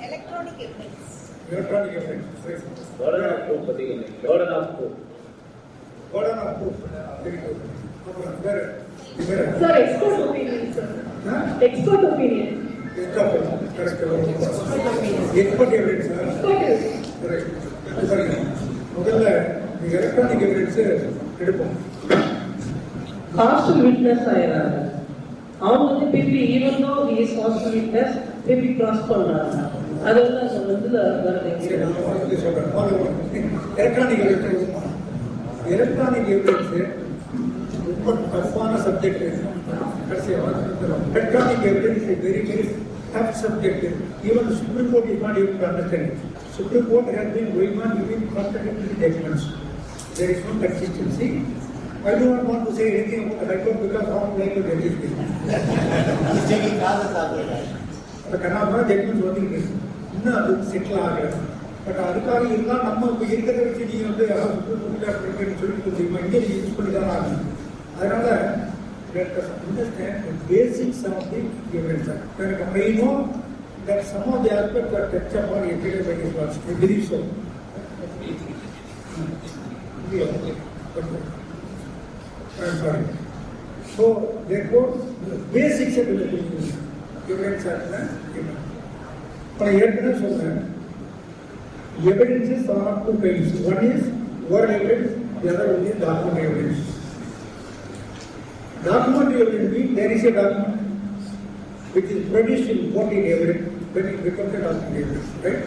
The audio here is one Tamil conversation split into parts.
Electronic evidence. Electronic evidence. Burden of proof. Burden of proof. Burden of proof. Very good. Sir, expert opinion, sir. Huh? Expert opinion. Expert evidence, sir. Correct. Sorry. முதல்ல எலக்ட்ரானிக் எவிடன்ஸ் எடுப்போம். ஹாஸ்டல் விட்னஸ் ஆயிடுறாங்க. அவங்க வந்து PP even though he is hostel witness PP cross பண்றாங்க. அதெல்லாம் வருது. எலக்ட்ரானிக் எவிடன்ஸ் ரொம்ப டஃப்பான subject. Electronic evidence is very very tough subject. Even the Supreme Court is not able to understand it. Supreme Court has been going on giving contradictory judgments. There is no consistency. I do not want to say anything about the High Court because how like to get this. The Kannada judgments working is not settle agad. But adhikari illa namma irukadha vechi nee vandu Supreme Court la solli kodiyuma inge use pannidana agum. Adanal let us understand the basics of the evidence. I know that some of the aspects are touched upon yesterday by his words. I believe so. I'm sorry. So, therefore, the basics of the evidence are given. But evidences are two kinds. One is word evidence, the other one is document evidence. Documentary evidence means there is a document which is produced in court in evidence when it becomes a document evidence, right?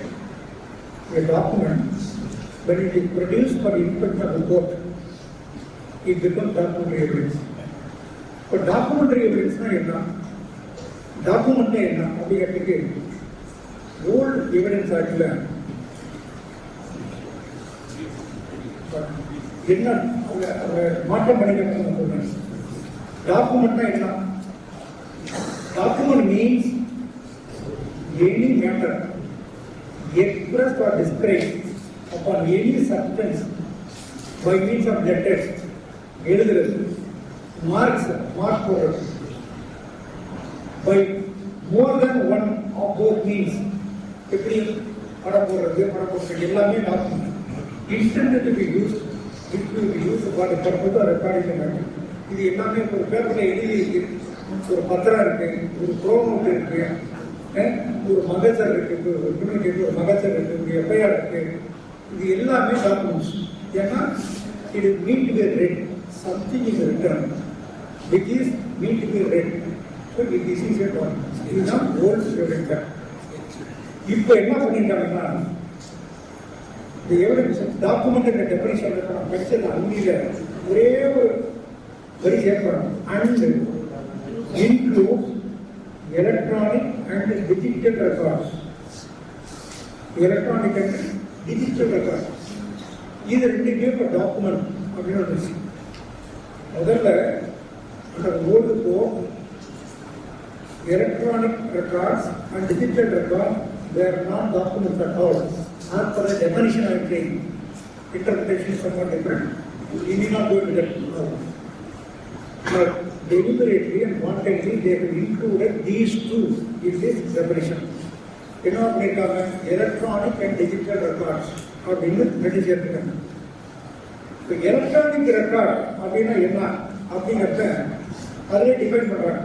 A document, when it is produced for the inspection of the court, it becomes documentary evidence. But documentary evidence na enna? Document na enna? Abhi kattike old evidence act la enna மாற்றம் பண்ணிக்கணும் சொல்றேன். Document na enna? Document means any matter expressed or described upon any substance by means of letters, marks போடுறது. By more than one of those means, எப்படி படம் போடுறது எல்லாமே document. Intended to be used, it will be used for the purpose of recording. இது எல்லாமே ஒரு பேப்பர்ல எழுதி இருக்கு, ஒரு பத்திரம் இருக்கு, ஒரு ப்ரோனோட் இருக்கு, ஒரு மகசர் இருக்கு, ஒரு கம்யூனிகேட் ஒரு மகசர் இருக்கு, ஒரு எஃப்ஐஆர் இருக்கு. இது எல்லாமே டாக்குமெண்ட்ஸ். ஏன்னா it is meant to be read. Something is written which is meant to be read. So this is a document. இதுதான் ஓல்ட் எவிடன்ஸ். இப்போ என்ன பண்ணிட்டாங்கன்னா இந்த எவிடன்ஸ் டாக்குமெண்ட் டெஃபினிஷன் படிச்சது அன்னில ஒரே ஒரு வரி சேர்க்கணும். And include electronic and digital records. Electronic and digital records இது ரெண்டுமே இப்போ டாக்குமெண்ட் அப்படின்னு ஒரு விஷயம். முதல்ல அந்த old code electronic records and digital record they're not documents at all. as per the definition I take, interpretation is somewhat different. We need not go into that now. But deliberately and wantonly they have included these two in this definition. என்ன பண்ணிருக்காங்க? எலக்ட்ரானிக் அண்ட் டிஜிட்டல் ரெக்கார்ட்ஸ் அப்படின்னு மெடிசேர்த்துக்காங்க. இப்போ எலக்ட்ரானிக் ரெக்கார்ட் அப்படின்னா என்ன அப்படிங்கிறத அதிலே டிஃபைன் பண்றாங்க.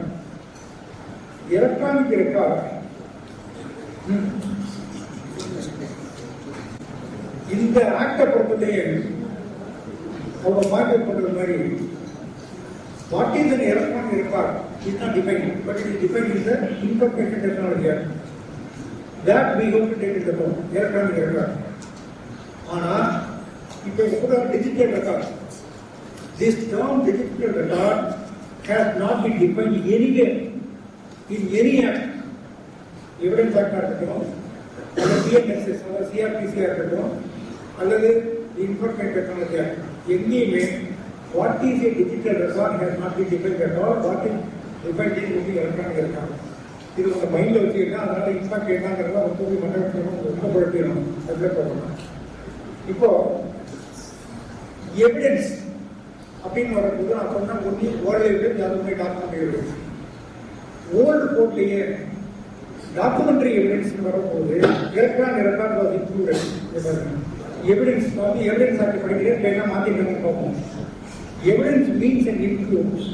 எலக்ட்ரானிக் ரெக்கார்ட் இந்த ஆக்டை பொறுத்தவரையே அவங்க பார்க்க பண்ற மாதிரி what is an electronic record is not defined, but it is defined in the Information Technology Act. That we have to take into account, electronic record. ஆனால் இப்போ கூட digital record, this term digital record has not been defined anywhere in any act. Evidence ஆக்டா இருக்கட்டும், அல்லது பிஎன்எஸ்எஸ் அல்லது சிஆர்பிசியா இருக்கட்டும், அல்லது இன்ஃபர்மேஷன் டெக்னாலஜி ஆக்ட், எங்கேயுமே what is a digital record has not been defined at all. What is defined in electronic record. இது உங்க மைண்ட்ல வச்சுக்கிட்டா அதனால இன்ஃபேக்ட் என்னங்கிறத ஒவ்வொரு மண்டபத்திலும் ரொம்ப குழப்பிடணும். அதில் போகணும். இப்போ எவிடன்ஸ் அப்படின்னு வரும்போது நான் சொன்ன ஒன்று ஓரல் எவிடன்ஸ், அதுவுமே டாக்குமெண்ட் எவிடன்ஸ். ஓல்டு கோர்ட்லேயே டாக்குமெண்ட்ரி எவிடன்ஸ் வரும்போது எவிடன்ஸ் வந்து எவிடன்ஸ் ஆக்ட் படிக்கிறேன் எல்லாம் மாற்றிட்டு பார்ப்போம். Evidence means and includes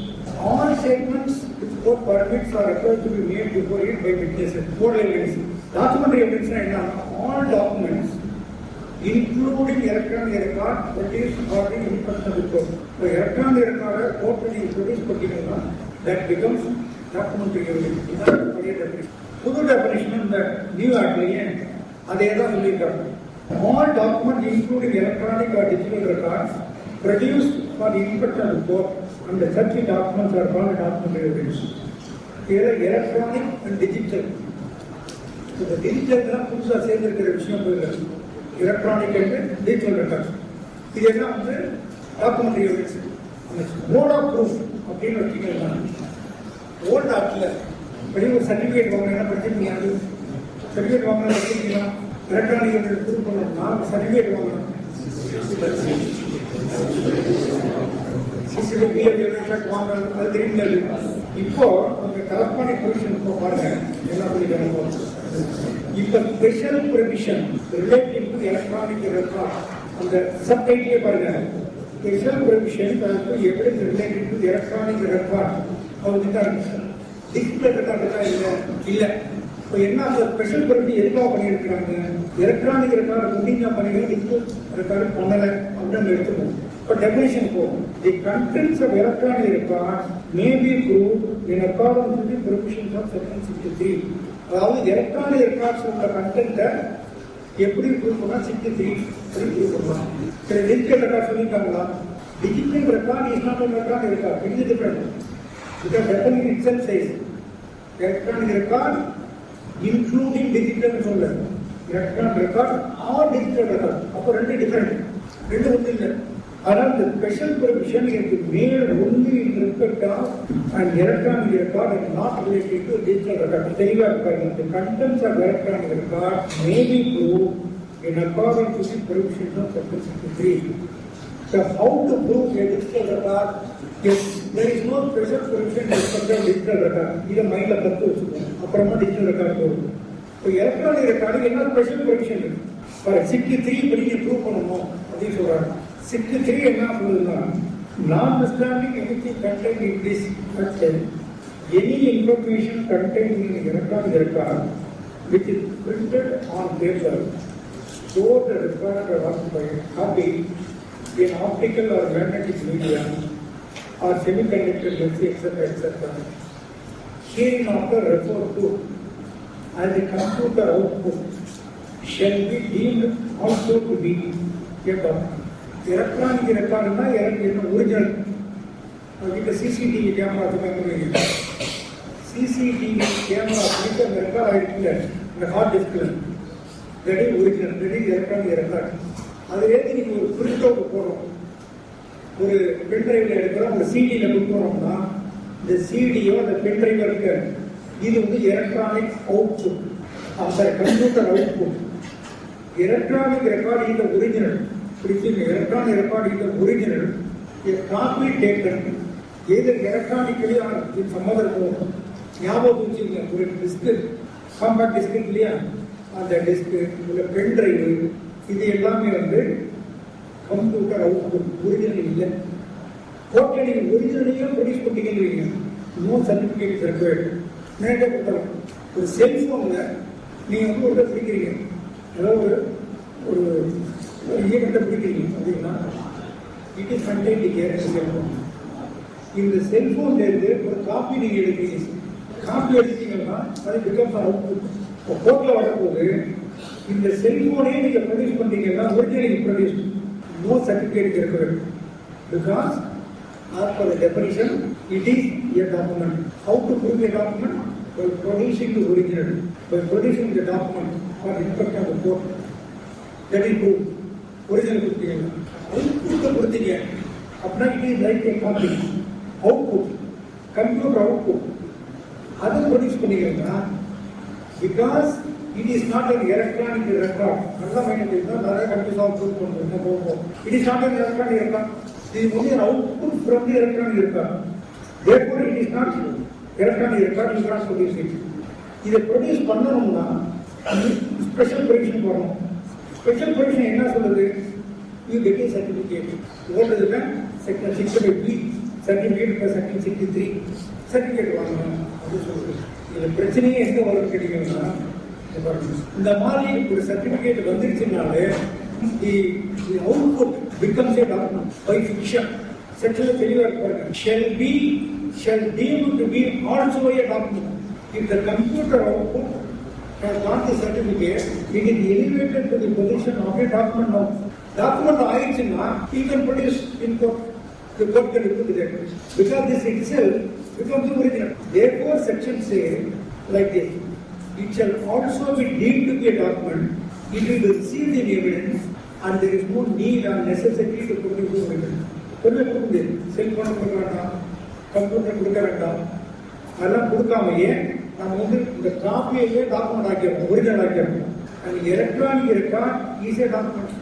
all statements court permits or required to be made before it by witnesses. Court evidence documentary எவிடன்ஸ்னா என்ன? All documents including electronic record produced or the in-person report. So electronic record court is produced particular that becomes documentary evidence. This is the definition. Full definition in the new act அதே தான் சொல்லியிருக்காங்க. All documents including electronic or digital records produced for the in-person report and such documents are called documentary evidence. Here electronic and digital. So the digital தான் புதுசா சேர்ந்திருக்கிற விஷயம் போயிருக்கு. எலக்ட்ரானிக் அண்ட் டிஜிட்டல் ரெக்கார்ட்ஸ் இது என்ன வந்து documentary evidence. Mode of proof அப்படின்னு வச்சுக்கோங்க. ஓல்ட் ஆக்டில் வெளியே ஒரு சர்டிஃபிகேட் வாங்கினா என்ன படிச்சிருக்கீங்க? அது சர்டிஃபிகேட் வாங்கினா படிச்சிருக்கீங்களா? எலக்ட்ரானிக் எவிடன்ஸ் ப்ரூஃப் பண்ணணும்னா சர்டிஃபிகேட் வாங்கணும். வாங்கணும் அது தெரியாது. இப்போ அவங்க கரஸ்பாண்டிங் பொசிஷன் இப்போ பாருங்க என்ன பண்ணிக்கிறாங்க. இப்ப special permission relative to electronic record அந்த சப்டைட்டிலே பாருங்க. Special permission evidence relative to electronic record அவங்க டிஜிட்டல் ரெக்கார்டு இல்ல. இப்போ என்ன அந்த ஸ்பெஷல் பெர்மிஷன் எதுக்காக பண்ணியிருக்கிறாங்க? எலக்ட்ரானிக் ரெக்கார்டு முடிஞ்சா பண்ணிக்கலாம், டிஜிட்டல் ரெக்கார்டு பண்ணல அப்படின்னு எடுத்துக்கணும். இப்போ டெஃபினிஷன் போகும். The contents of electronic record may be proved in accordance with the provisions of section 63. அதாவது எலக்ட்ரானிக் ரெக்கார்ட்ஸ் உள்ள கண்டென்ட்டை எப்படி ப்ரூவ் பண்ணா 63 ப்ரூவ் பண்ணலாம். சரி, டிஜிட்டல் ரெக்கார்ட் சொல்லியிருக்காங்களா? Digital record is not an electronic record. It is different. Because definition itself says electronic record including digital சொல்ல electronic record or digital record. அப்போ ரெண்டு டிஃபரெண்ட், ரெண்டு ஒன்று இல்லை. ஆனால் the special provision is made only in respect of an electronic record and not related to digital record. தெளிவாக இருக்காங்க. The contents of electronic record may be proved in accordance with the provisions of section 63. So how to prove a digital record? Yes, there is no special provision in respect of digital record. இதை மைண்ட்ல கற்று வச்சுக்கோங்க. அப்புறமா டிஜிட்டல் ரெக்கார்ட் போகும். இப்போ எலக்ட்ரானிக் ரெக்கார்டுக்கு என்ன ஸ்பெஷல் ப்ரொவிஷன் இருக்கு? 63 படி ப்ரூவ் பண்ணணும் அப்படின்னு சொல்றாங்க. 63 என்ன சொல்லுதுன்னா, notwithstanding anything contained in this section, any information contained in electronic record which is printed on paper, stored or recorded or occupied, copy in optical or magnetic media or semiconductor etc., etc. Hereinafter referred to as the computer output shall be deemed also to be a document. Electronic ரெக்கார்டுனா ஒரிஜினல். அவர்கிட்ட சிசிடிவி கேமரா வச்சுருக்காங்க. சிசிடிவி கேமரா பிடிச்ச அந்த ரெக்கார்ட் ஆகிடுச்சுல இந்த ஹார்ட் டிஸ்கில், ready original, ready electronic record. அதுலேருந்து நீங்கள் ஒரு பிரிண்ட் அவுட் போடுறோம், ஒரு பென்ட்ரைவில் எடுக்கிறோம், ஒரு சிடியில் கொடுக்குறோம்னா இந்த சிடியோ அந்த பென்ட்ரைவில் இருக்க இது வந்து எலக்ட்ரானிக் அவுட்புட், அந்த கம்ப்யூட்டர் அவுட்புட். எலக்ட்ரானிக் ரெக்கார்டு இந்த original. Electronic record is the original. A copy taken either electronically or in some other mode. ஞாபகம் வச்சுக்கோங்க, ஒரு டிஸ்க், காம்பாக்ட் டிஸ்க் இல்லையா, அந்த டிஸ்க், ஒரு பென் டிரைவ், இது எல்லாமே வந்து கம்ப்யூட்டர் அவுட்புட், ஒரிஜினல் இல்லை. கோர்ட்டில் நீங்கள் ஒரிஜினலையும் ப்ரொடியூஸ் பண்ணிக்கிறீங்க, நோ சர்டிஃபிகேட் ரெக்வயர்டு. நேரடியாக கொடுத்தலாம். ஒரு செல்ஃபோனில் நீங்கள் வந்து ஒரு பிடிக்கிறீங்க, அதாவது ஒரு ஈவெண்ட்டை பிடிக்கிறீங்க அப்படின்னா it is contained in cellphone. இந்த செல்ஃபோன்லேருந்து ஒரு காப்பி நீங்கள் எடுக்கிறீங்க, காப்பி எடுத்தீங்கன்னா அது பிகம்ஸ் அவுட்புட். இப்போ கோர்ட்டில் வரும்போது இந்த செல்ஃபோனே நீங்கள் ப்ரொடியூஸ் பண்ணுறீங்கன்னா ஒரிஜினல் ப்ரொடியூஸ், நோ சர்டிஃபிகேட் இருக்கிறது. Because as per the definition, it is a document. How to prove a document? By producing the original, by producing the document for respect of the court. That is proof. Original கொடுத்தீங்க, அவுட்புட்டை கொடுத்தீங்க அப்படின்னா it is like a copy. Output, computer output, அதை ப்ரொடியூஸ் பண்ணிக்கிறீங்கன்னா because it is not an electronic record. நல்லா மைண்ட் இருந்தால் நிறைய கம்ப்யூட்டர் ப்ரூவ் பண்ணுறோம். It is not an electronic record. This is only an output from the electronic record. Therefore, it is not electronic record. You cannot produce it. இதை ப்ரொடியூஸ் பண்ணணும்னா ஸ்பெஷல் ப்ரொவிஷன் வரணும். ஸ்பெஷல் ப்ரொவிஷன் என்ன சொல்லுது? You get a certificate. ஓடுறதுல செக்ஷன் 65B சர்டிஃபிகேட் இப்போ செக்ஷன் 63 சர்டிஃபிகேட் வாங்கணும் அப்படின்னு சொல்லுது. இதில் பிரச்சனையே எங்க வரும் கேட்டீங்கன்னா, இந்த மாதிரி ஒரு certificate வந்துருச்சுனாலே the output becomes a document by fiction. செக்ஷன்ல தெளிவா இருப்பாங்க. shall deem to be also a document. If the computer output has got the certificate, it is elevated to the position of a document now. Document ஆயிடுச்சுன்னா he can produce in court. The court can look at that because this itself becomes the original. Therefore, section says like this: it shall also be deemed to be a document. It will be received in evidence, and there is no need or necessity to produce the evidence. பொருளை கொடுக்க முடியாது. செல்போனை கொடுக்க வேண்டாம், கம்ப்யூட்டர் கொடுக்க வேண்டாம், அதெல்லாம் கொடுக்காமையே நம்ம வந்து இந்த காப்பியையே டாக்குமெண்ட் ஆக்கிடுறோம், ஒரிஜினல் ஆக்கிடுறோம். அண்ட் எலக்ட்ரானிக் ரெக்கார்ட் ஈஸியாக document.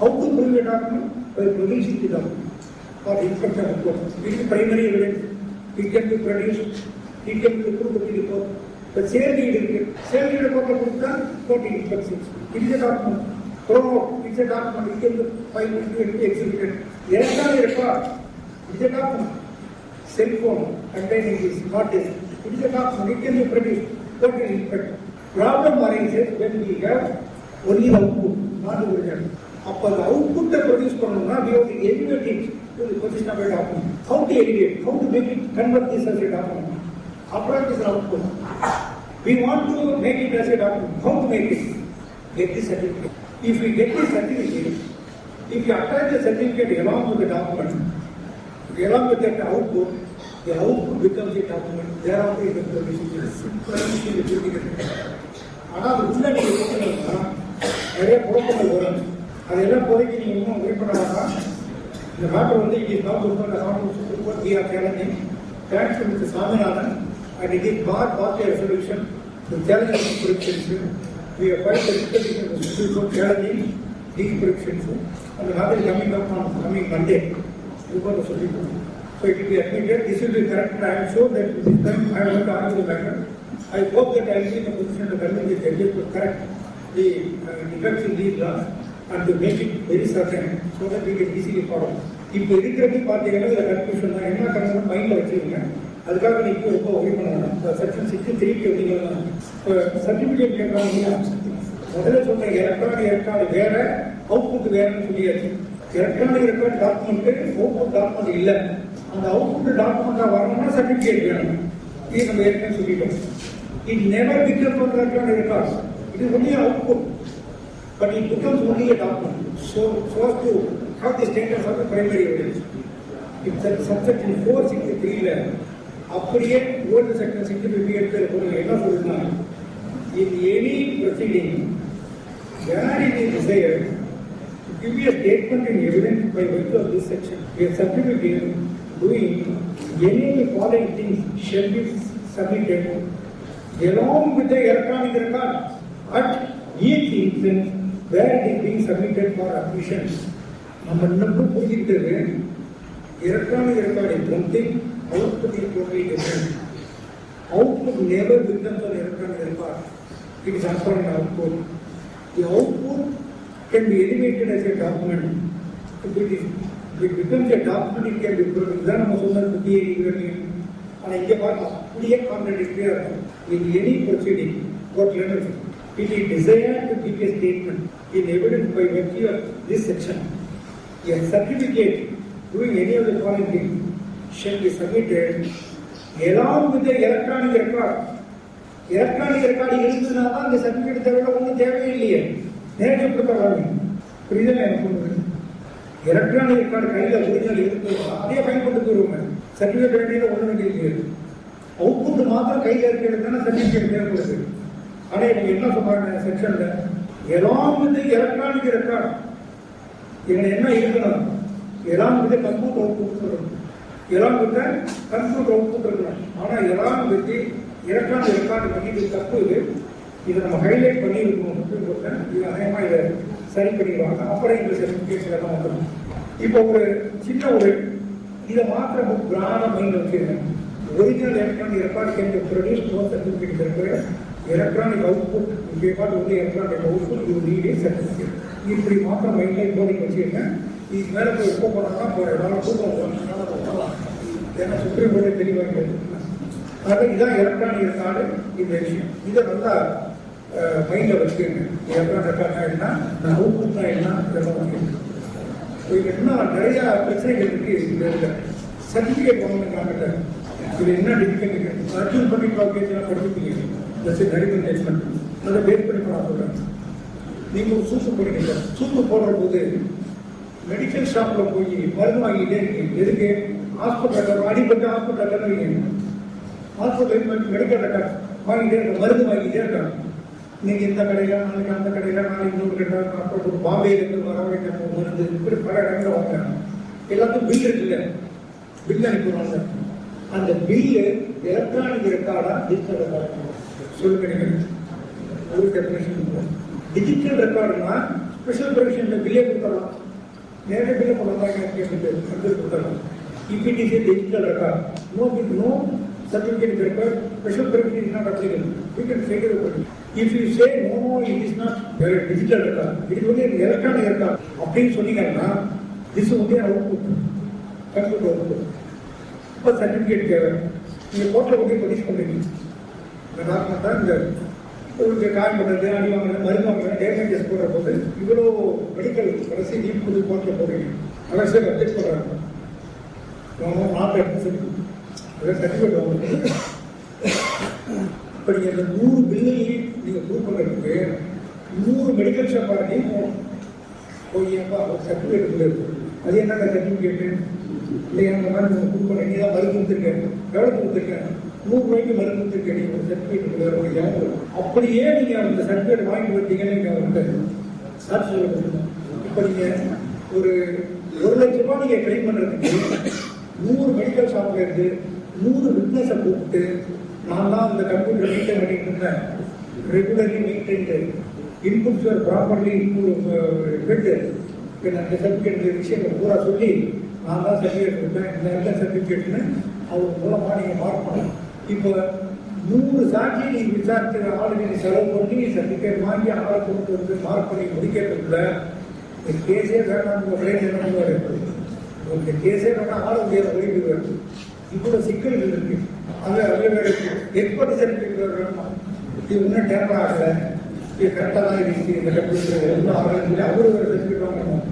How to prove a document? By producing the document for inspection report. இது primary evidence. It can be produced, it can be prove the report. இப்போ சேல்ரீடு இருக்கு, சேல்ரீடு ரிப்போர்ட்டை கொடுத்தா court inspections. It is a document. It's a document. It can be filed, it can be executed. Electronic record, it's a document. Cell phone containing this notice, it is a document. It can be produced. What is inspect? Problem arises when we have only the output, not the original. அப்போ அந்த அவுட்புட்டை ப்ரொடியூஸ் பண்ணணும்னா we have to elevate it to the position of a document. How to elevate? How to make it convert this as a document? After it is an output. We want to make it as a document. How to make it? Get the certificate. If we get the certificate, if you attach the certificate along with the document, along with that output, the output becomes a document. Thereafter, it becomes a simple. ஆனால் உள்ள நீங்கள் கொடுத்தீங்கன்னா நிறைய குழப்பங்கள் வரும். அதெல்லாம் போதைக்கு நீங்கள் இன்னும் வெயிட் பண்ணாங்கன்னா இந்த மேட்டர் வந்து இட் இஸ் நாட் கொடுப்போம். We are challenging thanks to mister Saminathan and it is both a resolution to challenge provisions. We have filed a petition to the Supreme Court challenging these provisions, and the matter is coming up on coming Monday before the Supreme Court. So it will be admitted. This will be correct. I am sure that this time I am going to argue the matter. I hope that I will be in a position to convince the judges to correct the defects in these laws and to make it very certain so that we can easily follow. இப்போ இருக்கிறது பார்த்தீங்கன்னா இதில் கன்ஃபியூஷன் தான். என்ன கன்ஃபியூஷன் மைண்டில் வச்சுருங்க. அதுக்காக நீங்கள் ரொம்ப ஒரே பண்ணணும். செக்ஷன் 63 வந்தீங்கன்னா இப்போ சர்டிஃபிகேட் கேட்குறாங்க. முதல்ல சொன்ன எலக்ட்ரானிக் ரெக்கார்டு வேற, அவுட்புட் வேறன்னு சொல்லியாச்சு. Electronic record document, output document இல்லை. அந்த அவுட்புட் டாக்குமெண்ட்டாக வரணும்னா சர்டிஃபிகேட் வேணும். இது நம்ம ஏற்கனவே சொல்லிட்டோம். It never becomes one electronic records. It is only output, but it becomes only a document. So as to have the status of the primary evidence. If that subsection 463 அப்படியே ஓல்டு செக்ஷன் 63 எடுத்து என்ன சொல்லுதுன்னா, in any proceeding where it is desired to give a statement in evidence by virtue of this section, a certificate doing any following things shall be submitted along with the electronic record at each instance where it is being submitted for admission. நம்ம இன்னும் புரிஞ்சுக்கிட்டது electronic record is one thing, output is totally different. Output never becomes an electronic record. It is also an output. The output can be elevated as a document. If it becomes a document, it can be produced. Then நம்ம சொன்னது theory. ஆனால் இங்கே பார்த்தா அப்படியே கான்ட்ராடிக்டரியா இருக்கும். In any proceeding, what letters? It is desired to give a statement in evidence by virtue of this section. A certificate doing any of the following things shall be submitted along with the electronic record. Electronic record இருந்ததுனா தான் இந்த சர்டிஃபிகேட் தேவையில்லை, ஒன்றும் தேவையில்லையே, நேரடியாக கொடுத்துறாங்க. புரியுதா எனக்கு சொல்லுங்க? எலக்ட்ரானிக் ரெக்கார்டு கையில் ஒரிஜினல் இருக்குதுன்னா அதே பயன்படுத்தி வருவாங்க. சர்டிஃபிகேட் வேண்டியது ஒன்று வேண்டியது. அவுட்புட் மாத்திரம் கையில் இருக்கிறது தானே சர்டிஃபிகேட் தேவைப்படுது. ஆனால் இவங்க என்ன சொல்றாங்க செக்ஷன்ல, எல்லாம் வந்து எலக்ட்ரானிக் ரெக்கார்டு இதில் என்ன இருக்கணும், எல்லாம் வந்து கம்ப்யூட்டர் அவுட்புட் சொல்லணும், எல்லாம் வந்து கம்ப்யூட்டர் அவுட்புட் இருக்கணும். ஆனால் எல்லாம் வந்து எலக்ட்ரானிக் ரெக்கார்டு பண்ணி இது தப்பு. இதை நம்ம ஹைலைட் பண்ணி இருக்கணும். இது அதிகமாக இதை சரி பண்ணிடுவாங்க. அப்புறம் இந்த சர்டிஃபிகேட்ஸ் எல்லாம் வந்துடும். இப்போ ஒரு இதை மாத்திரம் பிராட மைண்ட் வச்சுருக்கேன். Original electronic record can produce no certificate இருக்கு. எலக்ட்ரானிக் அவுட்புட் இங்கே பார்த்து வந்து எலக்ட்ரானிக் அவுட்புட் இது நீடே சர்டிஃபிகேட் இப்படி மாத்திரம் மைண்ட்ல இப்போதைக்கு வச்சுருக்கேன். இதுக்கு மேலே போய் எப்போ போனாங்கன்னா இப்போ எதாவது போகலாம். ஏன்னா சுப்ரீம் கோர்ட்டே தெளிவாக அதாவது இதுதான் எலக்ட்ரானிக் ரெக்கார்டு. இந்த விஷயம் இதை நல்லா மைண்டில் வச்சுக்கோங்க. எலக்ட்ரானிக் ரெக்கார்ட்னா என்ன, அவுட்புட்னா என்ன, இதெல்லாம் வச்சுக்கோங்க. இது என்ன நிறைய பிரச்சனைகள் இருக்கு. இந்த சர்டிஃபிகேட் வாங்கினாங்க இது என்ன டிஃபிகல்ட் அர்ஜுன் பண்ணி ப்ராப்ளம் படிச்சுப்பீங்க மெடிக்கல் டெஸ்ட்மெண்ட் அதை பேஸ் பண்ணி நான் சொல்கிறேன். நீங்கள் ஒரு சூப்பு போடுறீங்க. சூப்பு போடுற போது மெடிக்கல் ஷாப்பில் போய் மருந்து வாங்கிட்டே இருக்கீங்க. எதுக்கு? ஹாஸ்பிட்டல் அடிப்பட்ட ஹாஸ்பிட்டல் இருக்கீங்க. ஹாஸ்பிட்டல் மெடிக்கல் ரெக்கார்ட் வாங்கிட்டே இருக்க மருந்து வாங்கிட்டே இருக்காங்க. நீங்கள் இந்த கடையில் நாளைக்கு அந்த கடையில் நாளைக்கு இன்னொரு கடை அப்புறம் பாம்பேலேருந்து வர வேண்டிய மருந்து இப்படி பல இடங்களில் வாங்குறாங்க. எல்லாத்துக்கும் பில் இருக்குல்ல, பில் அனுப்பிடுவாங்க. அந்த பில்லு எலக்ட்ரானிக் ரெக்கார்டா டிஜிட்டல் ரெக்கார்டா சொல்லுங்க. நீங்கள் ஒரு டெஃபினேஷன் டிஜிட்டல் ரெக்கார்டுனா ஸ்பெஷல் ப்ரொவிஷன்ல பில்லே கொடுத்துடலாம். நேரடியாக பில்லை பண்ணலாம் கேட்டு கொடுத்துடலாம். If it is a digital record, no certificate record, special permission is not applicable. We can figure it out. If you say no, it is not a digital record, it is only an electronic record. அப்படின்னு சொன்னீங்கன்னா this is only an output, computer output. இப்போ சர்டிஃபிகேட் தேவை. நீங்கள் கோர்ட்டில் போய் பதிவு பண்ணுறீங்க. இந்த டாக்குமெண்ட் தான் இந்த உங்களுக்கு காயம் பண்ணுறது, அடி வாங்குறது, மருந்து வாங்குறது, டேமேஜஸ் போடுற போது இவ்வளோ மெடிக்கல் கடைசி நீட் புது கோர்ட்டில் போடுறீங்க. அதான் சார் அப்டேட் பண்ணுறாங்க. சர்டிஃபிகேட் வாங்க. இப்போ நீங்கள் இந்த 100 பில்லையும் நீங்கள் ப்ரூவ் பண்ணுறதுக்கு 100 மெடிக்கல் ஷாப் ஆகியும் போய் சர்டிஃபிகேட் இருக்கு. அது என்ன சர்டிஃபிகேட்டு இல்லையா? அந்த மாதிரி நீங்கள் ப்ரூவ் பண்ண நீ தான் மருந்து கொடுத்துருக்கேன். எவ்வளோ கொடுத்துருக்கேன்? 100 ரூபாய்க்கு மருந்து கொடுத்துருக்கேன். நீங்கள் ஒரு சர்டிஃபிகேட் அப்படியே நீங்கள் அந்த சர்டிஃபிகேட் வாங்கிட்டு வந்தீங்கன்னு நீங்கள் வந்து சாட்சி சொல்ல. இப்போ நீங்கள் ஒரு 1 லட்ச ரூபாய் நீங்கள் கிளைம் பண்ணுறதுக்கு 100 மெடிக்கல் ஷாப்ல இருந்து 100 விட்னஸை கூப்பிட்டு நான் தான் அந்த கம்ப்யூட்டர் மெயின்டைன் பண்ணிட்டு இருந்தேன், regularly maintained, inputs properly fed அந்த சர்டிஃபிகேட் விஷயங்கள் பூரா சொல்லி நான் தான் சர்டிஃபிகேட் கொடுப்பேன், இந்த இடத்துல சர்டிஃபிகேட்னு அவர் மூலமாக நீங்கள் மார்க் பண்ணலாம். இப்போ 100 சாட்சி நீங்கள் விசாரித்து ஆளுநர் செலவு பண்ணி சர்டிஃபிகேட் வாங்கி ஆளை கொண்டு வந்து மார்க் பண்ணி முடிக்கிறதுக்குள்ள இந்த கேஸே வேணாம். உங்கள் பிள்ளைங்க என்ன பண்ணுவார்? இந்த கேஸே வேணாம், ஆள முடியாத ஒழிவுவார். இவ்வளோ சிக்கல்கள் இருக்கு. அது வேறு எக்ஸ்பர்ட் சர்டிஃபிகேட் வேணுமா? இது இன்னும் டேம்பர் ஆகலை, இது கரெக்டாக தான் இருக்கு, இந்த கம்ப்யூட்டர் எல்லாம் ஆகலை, அவரு ஒரு சர்டிஃபிகேட் வாங்கணும்.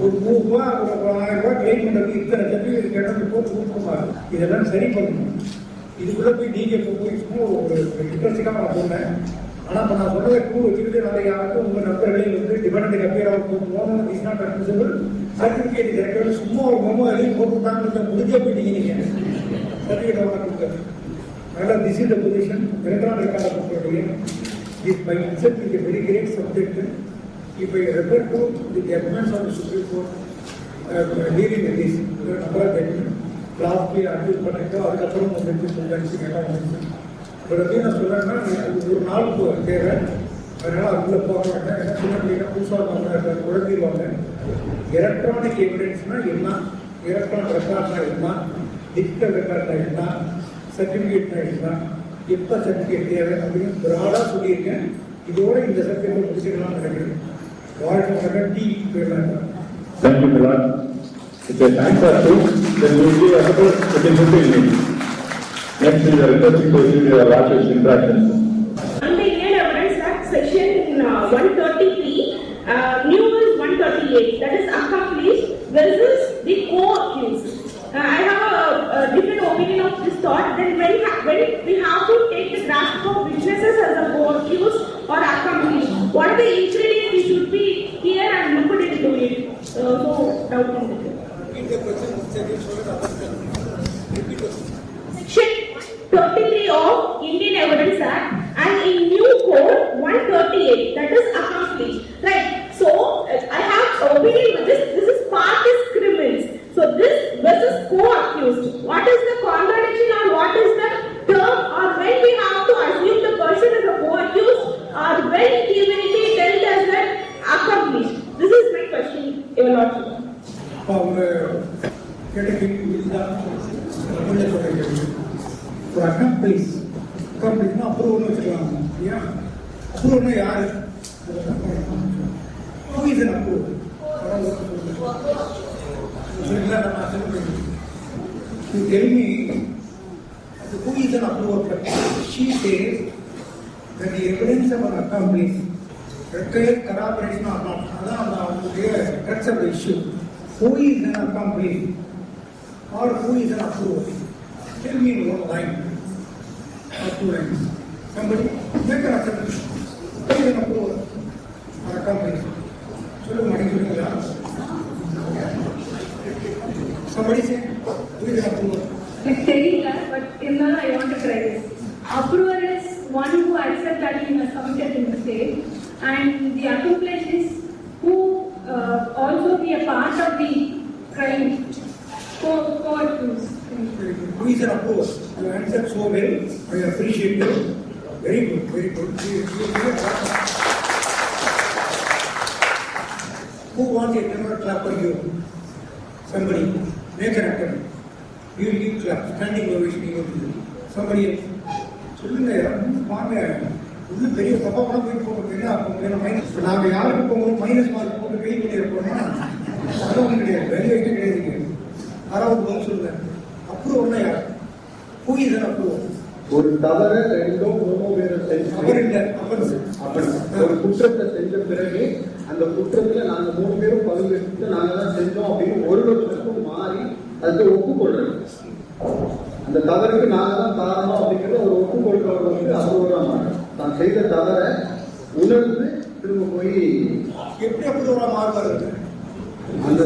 ஒரு 100 ரூபா ஒரு 1000 ரூபாய் கிளைம் பண்ணுறது இத்தனை சர்டிஃபிகேட் கேட்டால் போட்டு கொடுத்துருவாங்க. இதெல்லாம் சரி பண்ணணும். இதுக்குள்ளே போய் நீங்கள் போய் சும்மா ஒரு இன்ட்ரெஸ்டிங்காக நான் சொன்னேன். ஆனால் இப்போ நான் சொன்னதை கூட வச்சுக்கிட்டு நாளைக்கு யாருக்கும் உங்கள் நண்பர்களே வந்து டிபெண்ட் அப்பியர் ஆகும் is not admissible certificate record சும்மா ஒரு மெமோ எழுதி போட்டுட்டாங்க முடிஞ்சே போயிட்டீங்க. நீங்கள் சர்டிஃபிகேட் வாங்க கொடுத்தாரு. அதனால் this is the position. Electronic ரெக்கார்டை பொறுத்தவரைய is by itself is a very great subject. இப்போ refer to the judgments of the Supreme Court dealing with this number judgment lastly abuse பண்ணிட்டு அதுக்கப்புறம் வந்துச்சு எல்லாம் வந்துச்சு. இப்போ எப்படி நான் சொல்கிறேன்னா ஒரு நாளுக்கு தேவை. அதனால் அதுக்குள்ளே போக மாட்டேன். ஏன்னா சின்ன பிள்ளைங்க புதுசாக குழந்தைவாங்க. எலக்ட்ரானிக் எவிடன்ஸ்னா என்ன, எலக்ட்ரானிக் ரெக்கார்ட்னா என்ன, டிஜிட்டல் ரெக்கார்ட்னா என்ன, சர்டிஃபிகேட்னா என்ன, எப்போ சர்டிஃபிகேட் தேவை அப்படின்னு பிராடாக சொல்லியிருக்கேன். இதோட இந்த சர்டிஃபிகேட் முடிச்சுக்கலாம்னு நினைக்கிறேன். வாழ்க்கை டீ போயிடலாம். Thank you, Milan. If the time for two, then we will give another 15 minutes. Next, we are requesting to give your largest interaction. Under Indian Evidence Act, section 133, new is 138, that is accomplished versus the co-accused. I have a different opinion of this thought. Then when we have to take the grasp of witnesses as a co-accused or accomplished, what are the ingredients we should be here and look into it? So doubt in it. Section 33 of Indian Evidence Act and in new code 138, that is accomplished, right? So I have opinion with this. This is parties criminals. So this versus co-accused. What is the contradiction or what is the term or when we have to assume the person is a co-accused or when he will be dealt as an accomplished? This is my question, Your Lordship. அவங்க கேட்ட இதுதான் ஒரு அக்கம்ப்ளீஸ்னா அப்புறம் ஒன்று வச்சுக்கலாம். இல்லையா? அப்ரூவ்னா யாரு? Who is an approver? You tell me who is an approver? She says that the evidence of an accomplice requires corroboration or not. That's the crux of the issue. Who is an accomplice or who is an approver? Tell me in one line or two lines. Somebody make an assumption. Who is an approver or accomplice? Somebody say, who is an approver? It's Terila, but in that I want to try this. Approver is one who accepts that he has committed a mistake, and the accomplice is who also be a part of the crime. Co-accused. Who is an approver? You answered so well. I appreciate you. Very good, very good. Who wants a general clap for you? Somebody. Make an attempt. You will give clap. Standing ovation. Somebody else. சொல்லுங்க வாங்க இன்னும் பெரிய சபாவெல்லாம் போய் போகிறோம் மைனஸ் நாங்கள் யாருக்கு போகணும் மைனஸ் மார்க் போட்டு கை பண்ணி இருப்போம்னா அதெல்லாம் ஒன்றும் கிடையாது வேல்யூவேஷன் கிடையாதுங்க யாராவது பதில் சொல்லுங்க அப்ரூவர்னா யார் ஹூ இஸ் அன் அப்ரூவர் ஒரு தவற ரெண்டோ மூணோ பேரை அவர் இல்லை அப்படி ஒரு குற்றத்தை செஞ்ச பிறகு அந்த குற்றத்துல நாங்க 3 பேரும் பங்குபெற்று நாங்க தான் செஞ்சோம் அப்படின்னு ஒரு லட்சத்துக்கும் மாறி அதுக்கு ஒப்புக்கொள்றது அந்த தவறுக்கு நாங்க தான் காரணம் அப்படிங்கிறத ஒரு ஒப்புக்கொள்றவர் வந்து அப்ரூவரா மாறும் தான் செய்த தவற உணர்ந்து திரும்ப போய் எப்படி அப்ரூவரா மாறுவாரு அந்த